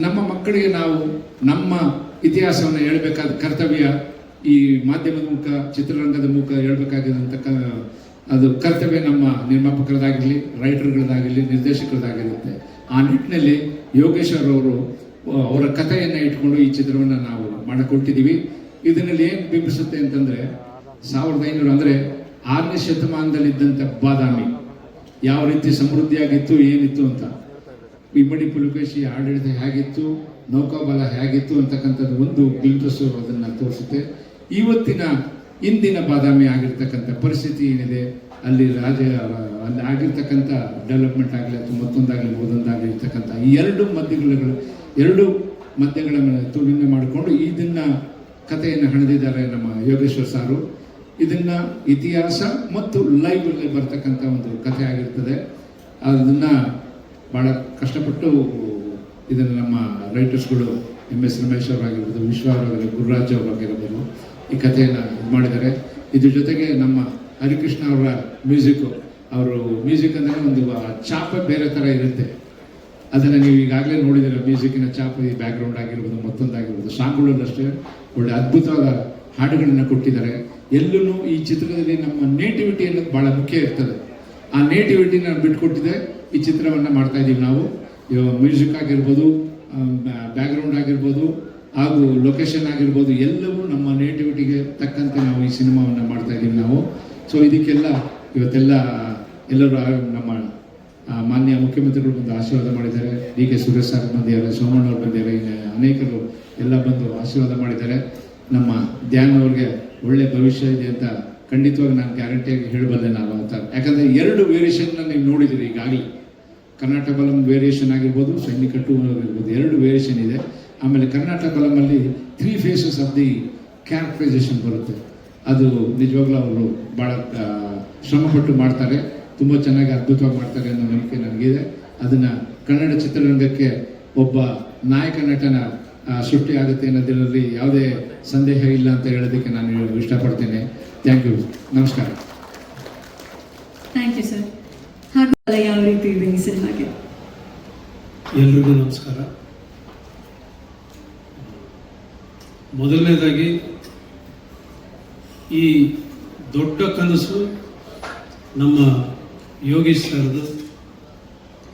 ನಮ್ಮ ಮಕ್ಕಳಿಗೆ ನಾವು ನಮ್ಮ ಇತಿಹಾಸವನ್ನು ಹೇಳಬೇಕಾದ ಕರ್ತವ್ಯ ಈ ಮಾಧ್ಯಮದ ಮುಖ, ಚಿತ್ರರಂಗದ ಮುಖ ಹೇಳಬೇಕಾಗಿದ್ದಂಥ ಅದು ಕರ್ತವ್ಯ ನಮ್ಮ ನಿರ್ಮಾಪಕರದಾಗಿರಲಿ, ರೈಟರ್ಗಳದಾಗಿರಲಿ, ನಿರ್ದೇಶಕರದಾಗಿರುತ್ತೆ. ಆ ನಿಟ್ಟಿನಲ್ಲಿ ಯೋಗೇಶ್ವರ್ ಅವರು ಅವರ ಕಥೆಯನ್ನು ಇಟ್ಕೊಂಡು ಈ ಚಿತ್ರವನ್ನು ನಾವು ಮಾಡಿಕೊಟ್ಟಿದ್ದೀವಿ. ಇದರಲ್ಲಿ ಏನು ಬಿಂಬಿಸುತ್ತೆ ಅಂತಂದರೆ, 1500 ಅಂದರೆ 6ನೇ ಶತಮಾನದಲ್ಲಿದ್ದಂಥ ಬಾದಾಮಿ ಯಾವ ರೀತಿ ಸಮೃದ್ಧಿಯಾಗಿತ್ತು, ಏನಿತ್ತು ಅಂತ, ಇಮ್ಮಡಿ ಪುಲಕೇಶಿ ಆಡಳಿತ ಹೇಗಿತ್ತು, ನೌಕಾಬಲ ಹೇಗಿತ್ತು ಅಂತಕ್ಕಂಥದ್ದು ಒಂದು ಗ್ಲಿಂಪ್ಸ್ ಅದನ್ನು ತೋರಿಸುತ್ತೆ. ಇಂದಿನ ಬಾದಾಮಿ ಆಗಿರ್ತಕ್ಕಂಥ ಪರಿಸ್ಥಿತಿ ಏನಿದೆ, ಅಲ್ಲಿ ಅಲ್ಲಿ ಆಗಿರ್ತಕ್ಕಂಥ ಡೆವಲಪ್ಮೆಂಟ್ ಆಗಲಿ ಅಥವಾ ಮತ್ತೊಂದಾಗಲಿ ಓದೊಂದಾಗಿರ್ತಕ್ಕಂಥ ಈ 2 ಮಧ್ಯಗಳನ್ನು ತುಲನೆ ಮಾಡಿಕೊಂಡು ಇದನ್ನು ಕಥೆಯನ್ನು ಹಣಿದಿದ್ದಾರೆ ನಮ್ಮ ಯೋಗೇಶ್ವರ್ ಸಾರು. ಇದನ್ನು ಇತಿಹಾಸ ಮತ್ತು ಲೈವಲ್ಲಿ ಬರ್ತಕ್ಕಂಥ ಒಂದು ಕಥೆ ಆಗಿರ್ತದೆ. ಅದನ್ನು ಭಾಳ ಕಷ್ಟಪಟ್ಟು ಇದನ್ನು ನಮ್ಮ ರೈಟರ್ಸ್ಗಳು MS ರಮೇಶ್ ಅವರಾಗಿರ್ಬೋದು, ವಿಶ್ವ ಅವರಾಗಿರ್ಬೋದು, ಗುರುರಾಜ್ ಅವರಾಗಿರ್ಬೋದು ಈ ಕಥೆಯನ್ನು ಮಾಡಿದ್ದಾರೆ. ಇದ್ರ ಜೊತೆಗೆ ನಮ್ಮ ಹರಿಕೃಷ್ಣ ಅವರ ಅವರು ಮ್ಯೂಸಿಕ್ ಅಂದರೆ ಒಂದು ಚಾಪ ಬೇರೆ ಥರ ಇರುತ್ತೆ. ಅದನ್ನು ನೀವು ಈಗಾಗಲೇ ನೋಡಿದ್ದೀರ. ಮ್ಯೂಸಿಕ್ಕಿನ ಚಾಪ, ಈ ಬ್ಯಾಕ್ಗ್ರೌಂಡ್ ಆಗಿರ್ಬೋದು, ಮತ್ತೊಂದಾಗಿರ್ಬೋದು, ಸಾಂಗ್ಗಳಲ್ಲೂ ಅಷ್ಟೇ ಒಳ್ಳೆ ಅದ್ಭುತವಾದ ಹಾಡುಗಳನ್ನು ಕೊಟ್ಟಿದ್ದಾರೆ. ಎಲ್ಲೂ ಈ ಚಿತ್ರದಲ್ಲಿ ನಮ್ಮ ನೇಟಿವಿಟಿ ಅನ್ನೋದು ಭಾಳ ಮುಖ್ಯ ಇರ್ತದೆ. ಆ ನೇಟಿವಿಟಿನ ಬಿಟ್ಕೊಟ್ಟಿದೆ ಈ ಚಿತ್ರವನ್ನು ಮಾಡ್ತಾ ಇದ್ದೀವಿ ನಾವು. ಮ್ಯೂಸಿಕ್ ಆಗಿರ್ಬೋದು, ಬ್ಯಾಕ್ಗ್ರೌಂಡ್ ಆಗಿರ್ಬೋದು, ಹಾಗೂ ಲೊಕೇಶನ್ ಆಗಿರ್ಬೋದು, ಎಲ್ಲವೂ ನಮ್ಮ ನೇಟಿವಿಟಿಗೆ ತಕ್ಕಂತೆ ನಾವು ಈ ಸಿನಿಮಾವನ್ನು ಮಾಡ್ತಾ ಇದ್ದೀವಿ ನಾವು. ಸೊ ಇದಕ್ಕೆಲ್ಲ ಇವತ್ತೆಲ್ಲ ಎಲ್ಲರೂ ನಮ್ಮ ಮಾನ್ಯ ಮುಖ್ಯಮಂತ್ರಿಗಳು ಬಂದು ಆಶೀರ್ವಾದ ಮಾಡಿದ್ದಾರೆ. DK ಸುರೇಶ್ ಸರ್ ಬಂದಿದ್ದಾರೆ, ಸೋಮಣ್ಣ ಅವರು ಬಂದಿದ್ದಾರೆ, ಅನೇಕರು ಎಲ್ಲ ಬಂದು ಆಶೀರ್ವಾದ ಮಾಡಿದ್ದಾರೆ. ನಮ್ಮ ಧ್ಯಾನ್ ಅವ್ರಿಗೆ ಒಳ್ಳೆ ಭವಿಷ್ಯ ಇದೆ ಅಂತ ಖಂಡಿತವಾಗಿ ನಾನು ಗ್ಯಾರಂಟಿಯಾಗಿ ಹೇಳಬಲ್ಲೆ ನಾವು ಅಂತ. ಯಾಕಂದರೆ 2 ವೇರಿಯೇಷನ್ನ ನೀವು ನೋಡಿದ್ದೀರಿ ಈಗಾಗಲೇ. ಕರ್ನಾಟಕ ಬಲಂ ವೇರಿಯೇಷನ್ ಆಗಿರ್ಬೋದು, ಸೈನಿಕ 2 ಆಗಿರ್ಬೋದು, 2 ವೇರಿಯೇಷನ್ ಇದೆ. ಆಮೇಲೆ ಕರ್ನಾಟಕ ಬಲಮಲ್ಲಿ 3 ಫೇಸಸ್ ಆಫ್ ದಿ ಕ್ಯಾರೆಕ್ಟರೈಸೇಷನ್ ಬರುತ್ತೆ. ಅದು ನಿಜವಾಗ್ಲೂ ಅವರು ಭಾಳ ಶ್ರಮಪಟ್ಟು ಮಾಡ್ತಾರೆ, ತುಂಬ ಚೆನ್ನಾಗಿ ಅದ್ಭುತವಾಗಿ ಮಾಡ್ತಾರೆ ಅನ್ನೋ ನಂಬಿಕೆ ನನಗಿದೆ. ಅದನ್ನು ಕನ್ನಡ ಚಿತ್ರರಂಗಕ್ಕೆ ಒಬ್ಬ ನಾಯಕ ನಟನ ಸೃಷ್ಟಿ ಆಗುತ್ತೆ ಅನ್ನೋದರಲ್ಲಿ ಯಾವುದೇ ಸಂದೇಹ ಇಲ್ಲ ಅಂತ ಹೇಳೋದಕ್ಕೆ ನಾನು ಇಷ್ಟಪಡ್ತೇನೆ. ಥ್ಯಾಂಕ್ ಯು, ನಮಸ್ಕಾರ. Thank you sir. ಹಾಗೂ ಯಾವ ರೀತಿ ಇದೆ ಈ ಸಿನಿಮಾಗೆ? ಎಲ್ರಿಗೂ ನಮಸ್ಕಾರ. ಮೊದಲನೇದಾಗಿ ಈ ದೊಡ್ಡ ಕನಸು ನಮ್ಮ ಯೋಗೇಶ್ ಸರ್ದು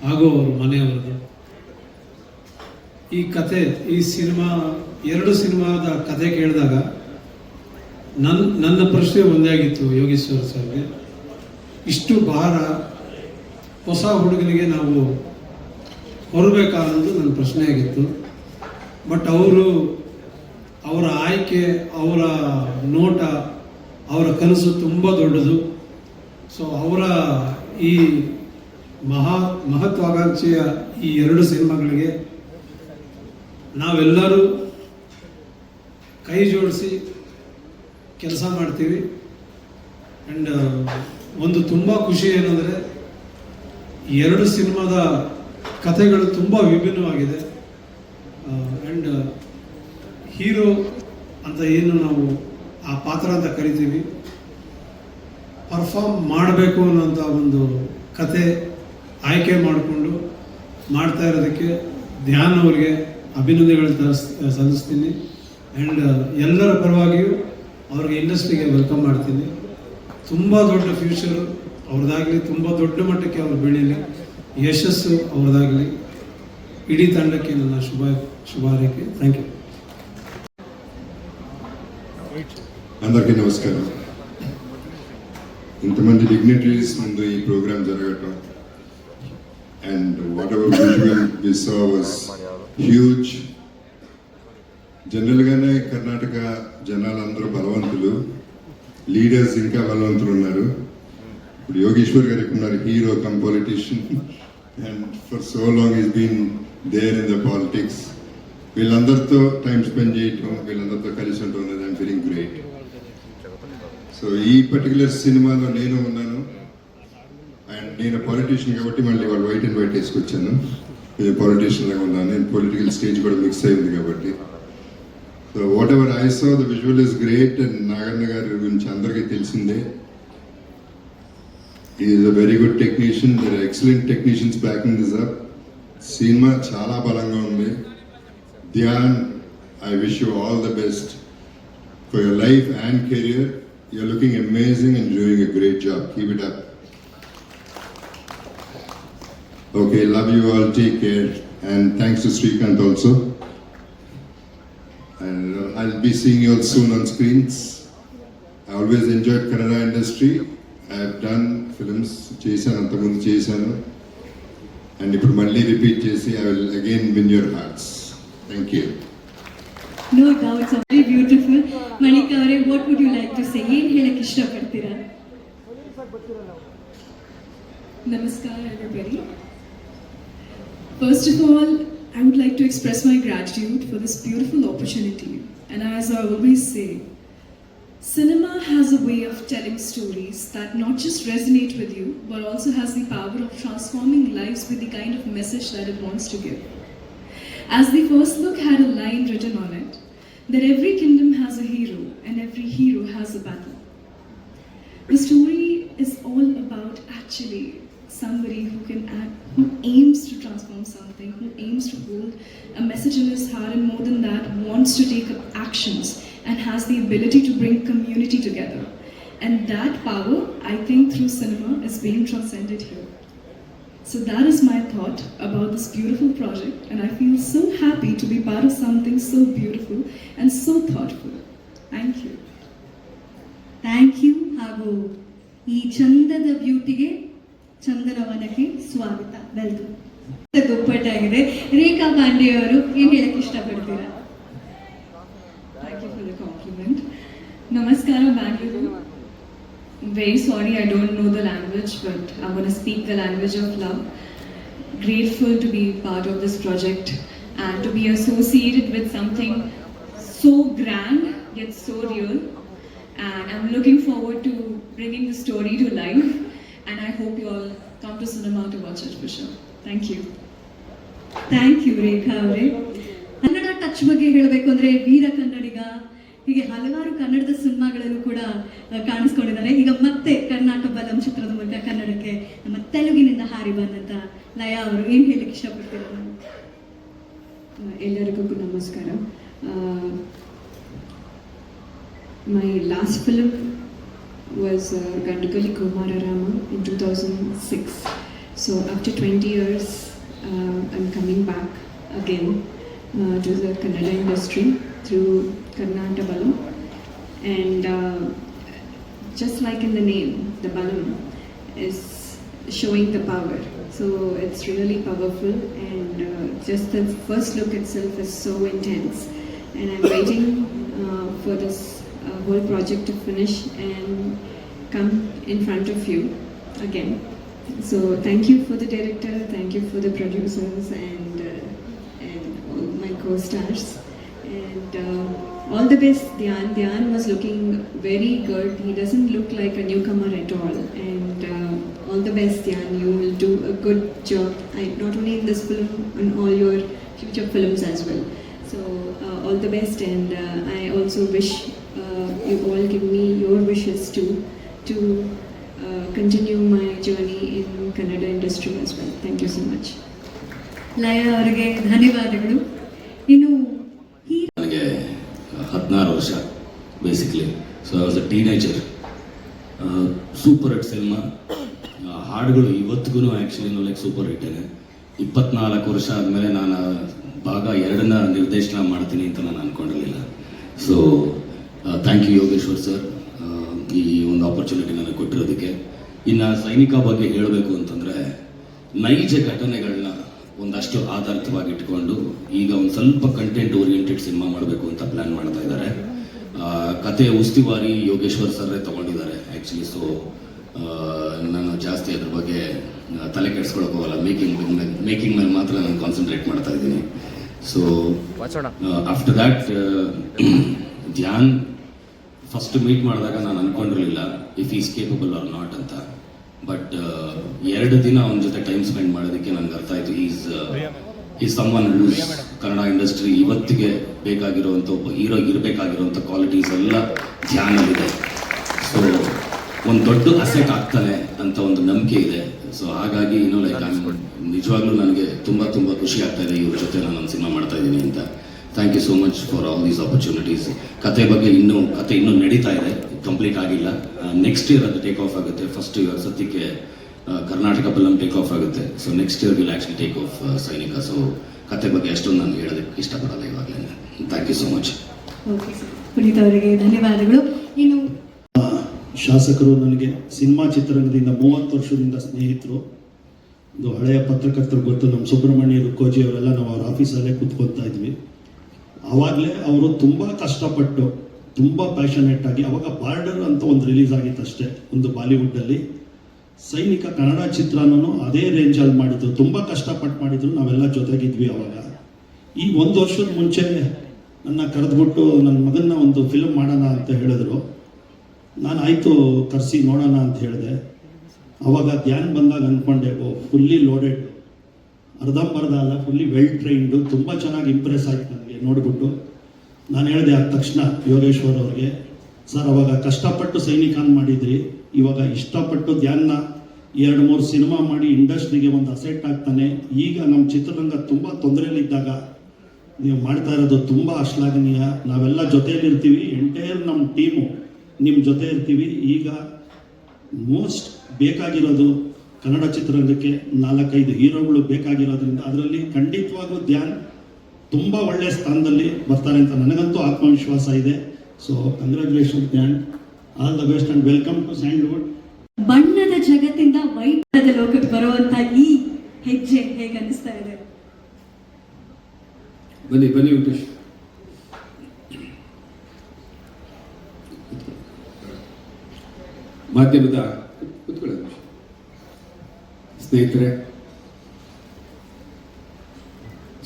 ಹಾಗೂ ಅವ್ರ ಮನೆಯವ್ರದ್ದು. ಈ ಕತೆ, ಈ ಸಿನಿಮಾ 2 ಸಿನಿಮಾದ ಕತೆ ಕೇಳಿದಾಗ ನನ್ನ ಪ್ರಶ್ನೆ ಒಂದೇ ಆಗಿತ್ತು ಯೋಗೇಶ್ವರ್ ಸರ್ಗೆ. ಇಷ್ಟು ಭಾರ ಹೊಸ ಹುಡುಗನಿಗೆ ನಾವು ಹೊರಬೇಕಾ ಅನ್ನೋದು ನನ್ನ ಪ್ರಶ್ನೆ ಆಗಿತ್ತು. ಬಟ್ ಅವರ ಆಯ್ಕೆ, ಅವರ ನೋಟ, ಅವರ ಕನಸು ತುಂಬ ದೊಡ್ಡದು. ಸೊ ಅವರ ಈ ಮಹತ್ವಾಕಾಂಕ್ಷೆಯ ಈ 2 ಸಿನಿಮಾಗಳಿಗೆ ನಾವೆಲ್ಲರೂ ಕೈ ಜೋಡಿಸಿ ಕೆಲಸ ಮಾಡ್ತೀವಿ. ಆ್ಯಂಡ್ ಒಂದು ತುಂಬ ಖುಷಿ ಏನಂದರೆ 2 ಸಿನಿಮಾದ ಕಥೆಗಳು ತುಂಬ ವಿಭಿನ್ನವಾಗಿದೆ. ಆ್ಯಂಡ್ ಹೀರೋ ಅಂತ ಏನು ನಾವು ಆ ಪಾತ್ರ ಅಂತ ಕರಿತೀವಿ, ಪರ್ಫಾರ್ಮ್ ಮಾಡಬೇಕು ಅನ್ನೋಂಥ ಒಂದು ಕತೆ ಆಯ್ಕೆ ಮಾಡಿಕೊಂಡು ಮಾಡ್ತಾ ಇರೋದಕ್ಕೆ ಧ್ಯಾನ್ ಅವರಿಗೆ ಅಭಿನಂದನೆಗಳು ಸಲ್ಲಿಸ್ತೀನಿ. ಆ್ಯಂಡ್ ಎಲ್ಲರ ಪರವಾಗಿಯೂ ಅವ್ರಿಗೆ ಇಂಡಸ್ಟ್ರಿಗೆ ವೆಲ್ಕಮ್ ಮಾಡ್ತೀನಿ. ತುಂಬ ದೊಡ್ಡ ಫ್ಯೂಚರು ಅವ್ರದ್ದಾಗಲಿ, ತುಂಬ ದೊಡ್ಡ ಮಟ್ಟಕ್ಕೆ ಅವ್ರು ಬೆಳೀಲಿ, ಯಶಸ್ಸು ಅವ್ರದ್ದಾಗಲಿ. ಇಡೀ ತಂಡಕ್ಕೆ ನನ್ನ ಶುಭ ಹಾರೈಕೆ. Thank you. అందరికీ నమస్కారం. ఇంతమంది డిగ్నిటరీస్ ముందు ఈ ప్రోగ్రామ్ జరగటం and whatever visual we saw was huge. జనరల్గానే కర్ణాటక జనాలందరూ బలవంతులు, లీడర్స్ ఇంకా బలవంతులు ఉన్నారు. ఇప్పుడు యోగేశ్వర్ గారు ఉన్నారు, hero cum politician, and for so long is been there in the politics. వీళ్ళందరితో టైం స్పెండ్ చేయటం, వీళ్ళందరితో కలిసి ఉండటం అనేది ఐఎమ్ ఫీలింగ్ గ్రేట్. సో ఈ పర్టికులర్ సినిమాలో నేను ఉన్నాను అండ్ నేను పాలిటీషియన్ కాబట్టి మళ్ళీ వాళ్ళు వైట్ అండ్ వైట్ వేసుకొచ్చాను. నేను పాలిటీషియన్ లాగా ఉన్నాను, నేను పొలిటికల్ స్టేజ్ కూడా మిక్స్ అయింది కాబట్టి. So whatever I saw the visual is great. And Naganna గారి గురించి అందరికీ తెలిసిందే. Is a very good technician, there are excellent technicians backing this up. సినిమా చాలా బలంగా ఉంది. Dhyan, I wish you all the best for your life and career. You're looking amazing and doing a great job. Keep it up. Okay, love you all. Take care. And thanks to Srikanth also. And I'll be seeing you all soon on screens. I always enjoyed Kannada industry. I have done films. Chesanu, antamundu chesanu. And ippudu malli repeat chesi, I will again win your hearts. Thank you. No doubts, very beautiful. Manika avare, what would you like to say? ಏನು ಹೇಳಕ್ಕೆ ಇಷ್ಟಪಡ್ತೀರಾ? Namaskar everybody. First of all, I would like to express my gratitude for this beautiful opportunity. And as I always say, cinema has a way of telling stories that not just resonate with you, but also has the power of transforming lives with the kind of message that it wants to give. As the first look had a line written on it, that every kingdom has a hero and every hero has a battle. The story is all about actually somebody who aims to transform something, who aims to hold a message in his heart, and more than that, wants to take up actions and has the ability to bring community together. And that power, I think, through cinema is being transcended here. So that is my thought about this beautiful project, and I feel so happy to be part of something so beautiful and so thoughtful. Thank you. Thank you. ಹಾಗೂ ಈ ಚಂದದ ಬ್ಯೂಟಿಗೆ, ಚಂದನವನಕ್ಕೆ ಸ್ವಾಗತ. ವೆಲ್ಕಮ್. ದುಪ್ಪಟ್ಟಾಗಿದೆ. ರೇಖಾ ಪಾಂಡೆ ಅವರು ಏನು ಹೇಳಕ್ಕೆ ಇಷ್ಟಪಡ್ತೀರಾ? Thank you for the compliment. Namaskara Bangalore. I'm very sorry I don't know the language, but I'm going to speak the language of love. Grateful to be part of this project and to be associated with something so grand yet so real. And I'm looking forward to bringing the story to life. And I hope you all come to cinema to watch it for sure. Thank you. Thank you Rekha ಅವರೇ. ಕನ್ನಡ ಟಚ್ ಬಗ್ಗೆ ಹೇಳಬೇಕು ಅಂದರೆ ವೀರ ಕನ್ನಡಿಗ, ಹೀಗೆ ಹಲವಾರು ಕನ್ನಡದ ಸಿನಿಮಾಗಳಲ್ಲೂ ಕೂಡ ಕಾಣಿಸ್ಕೊಂಡಿದ್ದಾರೆ. ಈಗ ಮತ್ತೆ ಕರ್ನಾಟಕ ಬಲಂ ಚಿತ್ರದ ಮೂಲಕ ಕನ್ನಡಕ್ಕೆ ನಮ್ಮ ತೆಲುಗಿನಿಂದ ಹಾರಿ ಬಂದಂತ ಲಯ ಅವರು ಏನು ಹೇಳಕ್ಕೆ ಇಷ್ಟಪಡ್ತೀರಾ? ಎಲ್ಲರಿಗೂ ನಮಸ್ಕಾರ. My last film was Gandakali Kumararama in 2006. So after 20 years, I'm coming back again to the Kannada industry through Karnataka Balam. And just like in the name, the Balam, is showing the power. So it's really powerful, and just the first look itself is so intense. And I'm waiting for this whole project to finish and come in front of you again. So thank you for the director, thank you for the producers, and all my co-stars, and all the best. Dhyan. Dhyan was looking very good. He doesn't look like a newcomer at all, and all the best, Dhyan. You will do a good job, not only in this film, in all your future films as well. So all the best, and I also wish you all give me your wishes too, to continue my journey in Kannada industry as well. Thank you so much. ಲಯ ಅವರಿಗೆ ಧನ್ಯವಾದಗಳು. ಇನ್ನು ನನಗೆ 16 ವರ್ಷ basically. So I was a teenager. Super hit cinema. ಹಾಡುಗಳು ಇವತ್ತಿಗೂ ಆ್ಯಕ್ಚುಲಿ ಲೈಕ್ ಸೂಪರ್ ಹಿಟ್ಟೇನೆ. 24 ವರ್ಷ ಆದಮೇಲೆ ನಾನು ಭಾಗ 2ನ್ನ ನಿರ್ದೇಶನ ಮಾಡ್ತೀನಿ ಅಂತ ನಾನು ಅಂದ್ಕೊಂಡಿರಲಿಲ್ಲ. So thank you Yogeshwar sir, ಈ ಒಂದು ಆಪರ್ಚುನಿಟಿ ನನಗೆ ಕೊಟ್ಟಿರೋದಕ್ಕೆ. ಇನ್ನು ಸೈನಿಕ ಬಗ್ಗೆ ಹೇಳಬೇಕು ಅಂತಂದರೆ, ನೈಜ ಘಟನೆಗಳನ್ನ ಒಂದಷ್ಟು ಆಧಾರಿತವಾಗಿ ಇಟ್ಕೊಂಡು ಈಗ ಒಂದು ಸ್ವಲ್ಪ ಕಂಟೆಂಟ್ ಓರಿಯೆಂಟೆಡ್ ಸಿನಿಮಾ ಮಾಡಬೇಕು ಅಂತ ಪ್ಲ್ಯಾನ್ ಮಾಡ್ತಾ ಇದ್ದಾರೆ. ಕತೆ ಉಸ್ತುವಾರಿ ಯೋಗೇಶ್ವರ್ ಸರ್ರೇ ತೊಗೊಂಡಿದ್ದಾರೆ ಆ್ಯಕ್ಚುಲಿ. ಸೊ ನಾನು ಜಾಸ್ತಿ ಅದ್ರ ಬಗ್ಗೆ ತಲೆ ಕೆಡಿಸ್ಕೊಳಕ್ಕೆ ಹೋಗಲ್ಲ. ಮೇಕಿಂಗ್ ಮೇಲೆ ಮಾತ್ರ ನಾನು ಕಾನ್ಸಂಟ್ರೇಟ್ ಮಾಡ್ತಾ ಇದ್ದೀನಿ. So after that Dhyan first meet ಮಾಡಿದಾಗ ನಾನು ಅಂದ್ಕೊಂಡಿರಲಿಲ್ಲ if is capable or not ಅಂತ. ಬಟ್ 2 ದಿನ ಅವನ ಜೊತೆ ಟೈಮ್ ಸ್ಪೆಂಡ್ ಮಾಡೋದಕ್ಕೆ ನನಗೆ ಅರ್ಥ ಆಯಿತು is someone whose Kannada industry ಇವತ್ತಿಗೆ ಬೇಕಾಗಿರುವಂಥ ಒಬ್ಬ ಹೀರೋ ಇರಬೇಕಾಗಿರುವಂಥ ಕ್ವಾಲಿಟೀಸ್ ಎಲ್ಲ ಧ್ಯಾನಲ್ಲಿದೆ. ಸೊ ಒಂದು ದೊಡ್ಡ ಅಸೆಟ್ ಆಗ್ತಾನೆ ಅಂತ ಒಂದು ನಂಬಿಕೆ ಇದೆ. ಸೊ ಹಾಗಾಗಿ ಲೈಕ್ ನಿಜವಾಗ್ಲೂ ನನಗೆ ತುಂಬ ತುಂಬ ಖುಷಿ ಆಗ್ತಾ ಇದೆ ಇವ್ರ ಜೊತೆ ನಾನು ಒಂದು ಸಿನಿಮಾ ಮಾಡ್ತಾ ಇದ್ದೀನಿ ಅಂತ. Thank you so much for all these opportunities. ಕತೆ ಬಗ್ಗೆ ಕತೆ ಇನ್ನೂ ನಡೀತಾ ಇದೆ, ಕಂಪ್ಲೀಟ್ ಆಗಿಲ್ಲ. ನೆಕ್ಸ್ಟ್ ಇಯರ್ ಅದು ಟೇಕ್ ಆಫ್ ಆಗುತ್ತೆ. ಫಸ್ಟ್ ಇಯರ್ ಸದ್ಯಕ್ಕೆ ಕರ್ನಾಟಕ ಫಿಲಮ್ ಟೇಕ್ ಆಫ್ ಆಗುತ್ತೆ. So next year will actually take off Sainika. So ಕತೆ ಬಗ್ಗೆ ಅಷ್ಟೊಂದು ನಾನು ಹೇಳೋದಕ್ಕೆ ಇಷ್ಟಪಡಲ್ಲ ಇವಾಗಲೇ. Thank you so much. Okay sir, Puneeth ಅವರಿಗೆ ಧನ್ಯವಾದಗಳು. ಇನ್ನು ಶಾಸಕರು ನನಗೆ ಸಿನಿಮಾ ಚಿತ್ರರಂಗದಿಂದ 30 ವರ್ಷದಿಂದ ಸ್ನೇಹಿತರು. ಒಂದು ಹಳೆಯ ಪತ್ರಕರ್ತರು ಗೊತ್ತು, ನಮ್ಮ ಸುಬ್ರಹ್ಮಣ್ಯ ರುಕ್ಕೋಜಿ ಅವರೆಲ್ಲ ನಾವು ಅವ್ರ ಆಫೀಸಲ್ಲೇ ಕೂತ್ಕೊಳ್ತಾ ಇದ್ವಿ. ಆವಾಗಲೇ ಅವರು ತುಂಬ ಕಷ್ಟಪಟ್ಟು ತುಂಬ ಪ್ಯಾಷನೇಟ್ ಆಗಿ, ಅವಾಗ ಬಾರ್ಡರ್ ಅಂತ ಒಂದು ರಿಲೀಸ್ ಆಗಿತ್ತು ಅಷ್ಟೇ ಒಂದು ಬಾಲಿವುಡ್ಡಲ್ಲಿ. ಸೈನಿಕ ಕನ್ನಡ ಚಿತ್ರನೂ ಅದೇ ರೇಂಜಲ್ಲಿ ಮಾಡಿದ್ರು, ತುಂಬ ಕಷ್ಟಪಟ್ಟು ಮಾಡಿದ್ರು. ನಾವೆಲ್ಲ ಜೊತೆಗಿದ್ವಿ ಅವಾಗ. ಈ 1 ವರ್ಷದ ಮುಂಚೆ ನನ್ನ ಕರೆದ್ಬಿಟ್ಟು ನನ್ನ ಮಗನ್ನ ಒಂದು ಫಿಲ್ಮ್ ಮಾಡೋಣ ಅಂತ ಹೇಳಿದ್ರು. ನಾನು ಆಯಿತು ಕರೆಸಿ ನೋಡೋಣ ಅಂತ ಹೇಳಿದೆ. ಅವಾಗ ಧ್ಯಾನ್ ಬಂದಾಗ ಅಂದ್ಕೊಂಡೆ, ಫುಲ್ಲಿ ಲೋಡೆಡ್, ಅರ್ಧಂಬರ್ಧ ಅಲ್ಲ, ಫುಲ್ಲಿ ವೆಲ್ ಟ್ರೈನ್ಡು, ತುಂಬ ಚೆನ್ನಾಗಿ ಇಂಪ್ರೆಸ್ ಆಯ್ತು ನನಗೆ ನೋಡಿಬಿಟ್ಟು. ನಾನು ಹೇಳಿದೆ ಆದ ತಕ್ಷಣ ಯೋಗೇಶ್ವರ್ ಅವ್ರಿಗೆ, ಸರ್ ಅವಾಗ ಕಷ್ಟಪಟ್ಟು ಸೈನಿಕಾನ್ ಮಾಡಿದ್ರಿ, ಇವಾಗ ಇಷ್ಟಪಟ್ಟು ಧ್ಯಾನ್ನ 2-3 ಸಿನಿಮಾ ಮಾಡಿ ಇಂಡಸ್ಟ್ರಿಗೆ ಒಂದು ಅಸೆಟ್ ಆಗ್ತಾನೆ. ಈಗ ನಮ್ಮ ಚಿತ್ರರಂಗ ತುಂಬ ತೊಂದರೆಯಲ್ಲಿದ್ದಾಗ ನೀವು ಮಾಡ್ತಾ ಇರೋದು ತುಂಬ ಶ್ಲಾಘನೀಯ. ನಾವೆಲ್ಲ ಜೊತೆಯಲ್ಲಿರ್ತೀವಿ, ಎಂಟೈರ್ ನಮ್ಮ ಟೀಮು ನಿಮ್ಮ ಜೊತೆ ಇರ್ತೀವಿ. ಈಗ ಮೋಸ್ಟ್ ಬೇಕಾಗಿರೋದು ಕನ್ನಡ ಚಿತ್ರರಂಗಕ್ಕೆ 4-5 ಹೀರೋಗಳು ಬೇಕಾಗಿರೋದ್ರಿಂದ ಅದರಲ್ಲಿ ಖಂಡಿತವಾಗೂ ಧ್ಯಾನ್ ತುಂಬ ಒಳ್ಳೆಯ ಸ್ಥಾನದಲ್ಲಿ ಬರ್ತಾರೆ ಅಂತ ನನಗಂತೂ ಆತ್ಮವಿಶ್ವಾಸ ಇದೆ. So congratulation Dhyan, all the best and welcome to Sandalwood. ಬಣ್ಣದ ಜಗತ್ತಿಂದ ವೈಭವದ ಲೋಕಕ್ಕೆ ಬರುವಂತ ಈ ಹೆಜ್ಜೆ ಹೇಗೆ ಅನಿಸ್ತಾ ಇದೆ? ಬನ್ನಿ ಉಮೇಶ್. ಮಾಧ್ಯಮದ ಸ್ನೇಹಿತರೆ,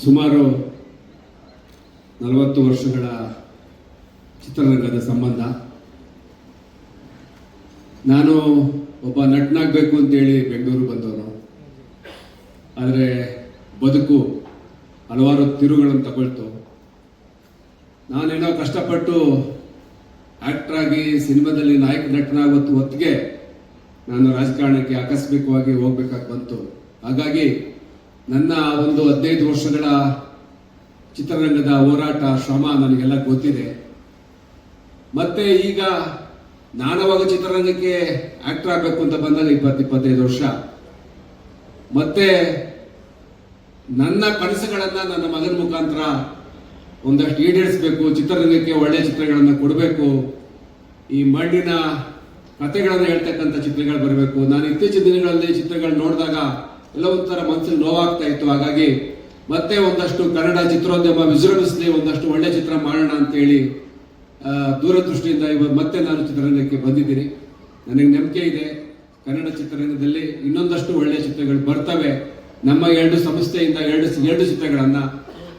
ಸುಮಾರು 40 ವರ್ಷಗಳ ಚಿತ್ರರಂಗದ ಸಂಬಂಧ. ನಾನು ಒಬ್ಬ ನಟನಾಗಬೇಕು ಅಂತೇಳಿ ಬೆಂಗಳೂರು ಬಂದವನು. ಆದರೆ ಬದುಕು ಹಲವಾರು ತಿರುಗಳನ್ನು ತಗೊಳ್ತು. ನಾನೇನೋ ಕಷ್ಟಪಟ್ಟು ಆ್ಯಕ್ಟರ್ ಆಗಿ ಸಿನಿಮಾದಲ್ಲಿ ನಾಯಕ ನಟನಾಗುವ ಹೊತ್ತಿಗೆ ನಾನು ರಾಜಕಾರಣಕ್ಕೆ ಆಕಸ್ಮಿಕವಾಗಿ ಹೋಗ್ಬೇಕಾಗಿ ಬಂತು. ಹಾಗಾಗಿ ನನ್ನ ಒಂದು 15 ವರ್ಷಗಳ ಚಿತ್ರರಂಗದ ಹೋರಾಟ, ಶ್ರಮ ನನಗೆಲ್ಲ ಗೊತ್ತಿದೆ. ಮತ್ತೆ ಈಗ ನಾನವಾಗ ಚಿತ್ರರಂಗಕ್ಕೆ ಆಕ್ಟರ್ ಆಗಬೇಕು ಅಂತ ಬಂದಾಗ 20-25 ವರ್ಷ. ಮತ್ತೆ ನನ್ನ ಕನಸುಗಳನ್ನ ನನ್ನ ಮಗನ ಮುಖಾಂತರ ಒಂದಷ್ಟು ಈಡೇರಿಸಬೇಕು, ಚಿತ್ರರಂಗಕ್ಕೆ ಒಳ್ಳೆಯ ಚಿತ್ರಗಳನ್ನು ಕೊಡಬೇಕು, ಈ ಮಣ್ಣಿನ ಕಥೆಗಳನ್ನು ಹೇಳ್ತಕ್ಕಂಥ ಚಿತ್ರಗಳು ಬರಬೇಕು. ನಾನು ಇತ್ತೀಚಿನ ದಿನಗಳಲ್ಲಿ ಚಿತ್ರಗಳು ನೋಡಿದಾಗ ಎಲ್ಲ ಒಂಥರ ಮನಸ್ಸಿಗೆ ನೋವಾಗ್ತಾ ಇತ್ತು. ಹಾಗಾಗಿ ಮತ್ತೆ ಒಂದಷ್ಟು ಕನ್ನಡ ಚಿತ್ರೋದ್ಯಮ ವಿಜೃಂಭಿಸಲಿ, ಒಂದಷ್ಟು ಒಳ್ಳೆ ಚಿತ್ರ ಮಾಡೋಣ ಅಂತೇಳಿ ದೂರದೃಷ್ಟಿಯಿಂದ ಇವತ್ತು ಮತ್ತೆ ನಾನು ಚಿತ್ರರಂಗಕ್ಕೆ ಬಂದಿದ್ದೀನಿ. ನನಗೆ ನಂಬಿಕೆ ಇದೆ ಕನ್ನಡ ಚಿತ್ರರಂಗದಲ್ಲಿ ಇನ್ನೊಂದಷ್ಟು ಒಳ್ಳೆಯ ಚಿತ್ರಗಳು ಬರ್ತವೆ. ನಮ್ಮ 2 ಸಂಸ್ಥೆಯಿಂದ 2 ಚಿತ್ರಗಳನ್ನು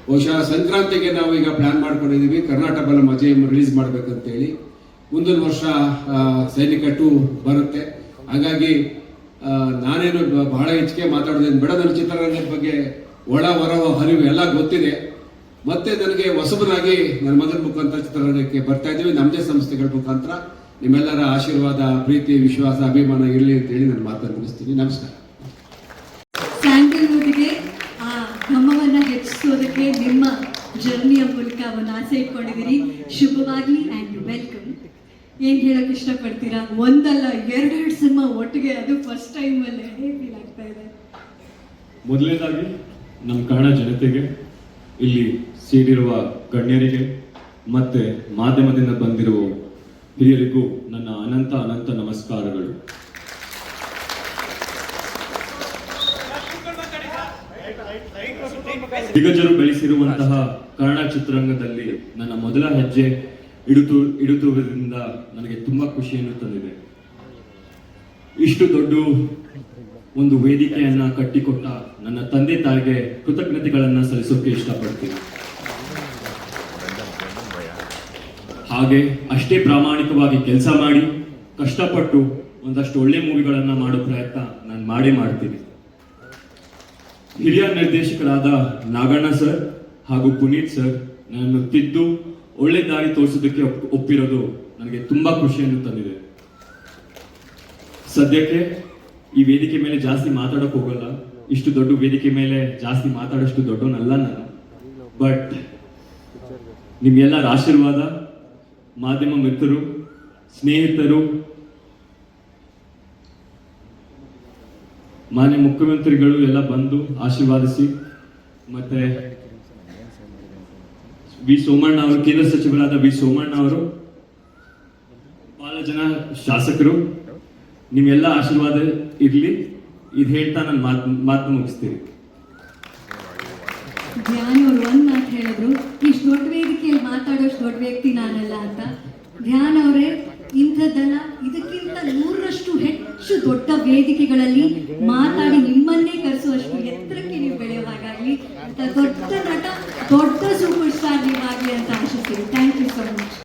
ಬಹುಶಃ ಸಂಕ್ರಾಂತಿಗೆ ನಾವು ಈಗ ಪ್ಲಾನ್ ಮಾಡ್ಕೊಂಡಿದ್ದೀವಿ. ಕರ್ನಾಟಕ ಬಲಂ ಅಜಯ್ ರಿಲೀಸ್ ಮಾಡಬೇಕಂತೇಳಿ. ಮುಂದಿನ ವರ್ಷ ಸೈನಿಕ 2 ಬರುತ್ತೆ. ಹಾಗಾಗಿ ನಾನೇನು ಬಹಳ ಹೆಚ್ಚಿಗೆ ಮಾತಾಡೋದೇನು ಬೇಡ. ನನ್ನ ಚಿತ್ರರಂಗದ ಬಗ್ಗೆ ಒಳ ಹೊರ ಹರಿವು ಎಲ್ಲ ಗೊತ್ತಿದೆ. ಮತ್ತೆ ನನಗೆ ಹೊಸಬನಾಗಿ ನನ್ನ ಮಗನ ಮುಖಾಂತರ ಚಿತ್ರರಂಗಕ್ಕೆ ಬರ್ತಾ ಇದ್ದೀವಿ. ನಮ್ಮದೇ ಸಂಸ್ಥೆಗಳ ಮುಖಾಂತರ ನಿಮ್ಮೆಲ್ಲರ ಆಶೀರ್ವಾದ, ಪ್ರೀತಿ, ವಿಶ್ವಾಸ, ಅಭಿಮಾನ ಇರಲಿ ಅಂತೇಳಿ ನಾನು ಮಾತನ್ನು ಮುಗಿಸ್ತೀನಿ. ನಮಸ್ಕಾರ. ಸ್ಯಾಂಡಲ್ವುಡ್ಗೆ ಆ ಘಮವನ್ನ ಹೆಚ್ಚಿಸೋದಕ್ಕೆ ನಿಮ್ಮ ಜರ್ನಿಯ ಮೂಲಕ ಒಂದು ಆಸೆ ಇಟ್ಕೊಂಡಿದ್ದೀರಿ. ಶುಭವಾಗ್ಲಿ ಆ್ಯಂಡ್ ವೆಲ್ಕಮ್. ಏನ್ ಹೇಳಕ್ ಇಷ್ಟಪಡ್ತೀರಾ? ಒಂದಲ್ಲ 2 ಸಿನಿಮಾ ಒಟ್ಟಿಗೆ, ಅದು ಫಸ್ಟ್ ಟೈಮ್ ಅಲ್ಲೇ ಹೇಗೆ ಫೀಲ್ ಆಗ್ತಾ ಇದೆ? ಮೊದಲನೇದಾಗಿ ನಮ್ಮ ಕನ್ನಡ ಜನತೆಗೆ, ಇಲ್ಲಿ ಸೇರಿರುವ ಗಣ್ಯರಿಗೆ ಮತ್ತೆ ಮಾಧ್ಯಮದಿಂದ ಬಂದಿರುವ ಹಿರಿಯರಿಗೂ ನನ್ನ ಅನಂತ ಅನಂತ ನಮಸ್ಕಾರಗಳು. ದಿಗ್ಗಜರು ಬೆಳೆಸಿರುವಂತಹ ಕನ್ನಡ ಚಿತ್ರರಂಗದಲ್ಲಿ ನನ್ನ ಮೊದಲ ಹೆಜ್ಜೆ ಇಡುತ್ತಿರುವುದರಿಂದ ನನಗೆ ತುಂಬಾ ಖುಷಿಯನ್ನು ತಂದಿದೆ. ಇಷ್ಟು ದೊಡ್ಡ ಒಂದು ವೇದಿಕೆಯನ್ನ ಕಟ್ಟಿಕೊಟ್ಟ ನನ್ನ ತಂದೆ ತಾಯಿಗೆ ಕೃತಜ್ಞತೆಗಳನ್ನ ಸಲ್ಲಿಸೋಕೆ ಇಷ್ಟಪಡ್ತೀನಿ. ಹಾಗೆ ಅಷ್ಟೇ ಪ್ರಾಮಾಣಿಕವಾಗಿ ಕೆಲಸ ಮಾಡಿ ಕಷ್ಟಪಟ್ಟು ಒಂದಷ್ಟು ಒಳ್ಳೆ ಮೂವಿಗಳನ್ನ ಮಾಡೋ ಪ್ರಯತ್ನ ನಾನು ಮಾಡ್ತೀನಿ. ಹಿರಿಯ ನಿರ್ದೇಶಕರಾದ ನಾಗಣ್ಣ ಸರ್ ಹಾಗೂ ಪುನೀತ್ ಸರ್ ನನ್ನನ್ನು ತಿದ್ದು ಒಳ್ಳೆ ದಾರಿ ತೋರಿಸೋದಕ್ಕೆ ಒಪ್ಪಿರೋದು ನನಗೆ ತುಂಬಾ ಖುಷಿಯನ್ನು ತಂದಿದೆ. ಸದ್ಯಕ್ಕೆ ಈ ವೇದಿಕೆ ಮೇಲೆ ಜಾಸ್ತಿ ಮಾತಾಡಕ್ ಹೋಗಲ್ಲ. ಇಷ್ಟು ದೊಡ್ಡ ವೇದಿಕೆ ಮೇಲೆ ಜಾಸ್ತಿ ಮಾತಾಡೋಷ್ಟು ದೊಡ್ಡವನಲ್ಲ ನಾನು. ಬಟ್ ನಿಮ್ಗೆಲ್ಲರ ಆಶೀರ್ವಾದ, ಮಾಧ್ಯಮ ಮಿತ್ರರು, ಸ್ನೇಹಿತರು, ಮಾನ್ಯ ಮುಖ್ಯಮಂತ್ರಿಗಳು ಎಲ್ಲ ಬಂದು ಆಶೀರ್ವಾದಿಸಿ, ಮತ್ತೆ ವಿ ಸೋಮಣ್ಣ ಅವರು, ಕೇಂದ್ರ ಸಚಿವರಾದ ವಿ ಸೋಮಣ್ಣ ಅವರು, ಬಹಳ ಜನ ಶಾಸಕರು, ನಿಮ್ಮೆಲ್ಲ ಆಶೀರ್ವಾದ ಇರ್ಲಿ. ಇದು ಹೇಳ್ತಾ ನಾನು ಮಾತು ಮುಗಿಸ್ತೀನಿ. ಧ್ಯಾನ್ ಅವ್ರು ಒಂದ್ ಮಾತು ಹೇಳಿದ್ರು, ಇಷ್ಟು ದೊಡ್ಡ ವೇದಿಕೆಯಲ್ಲಿ ಮಾತಾಡೋಷ್ಟು ದೊಡ್ಡ ವ್ಯಕ್ತಿ ನಾನಲ್ಲ ಅಂತ. ಧ್ಯಾನ್ ಅವರೇ, ಇಂಥದ್ದಲ್ಲ, ಇದಕ್ಕಿಂತ 100ರಷ್ಟು ಹೆಚ್ಚು ದೊಡ್ಡ ವೇದಿಕೆಗಳಲ್ಲಿ ಮಾತಾಡಿ ನಿಮ್ಮನ್ನೇ ಕರೆಸುವಷ್ಟು ಎತ್ತರಕ್ಕೆ ನೀವು ಬೆಳೆಯುವ ಹಾಗಾಗ್ಲಿ. ದೊಡ್ಡ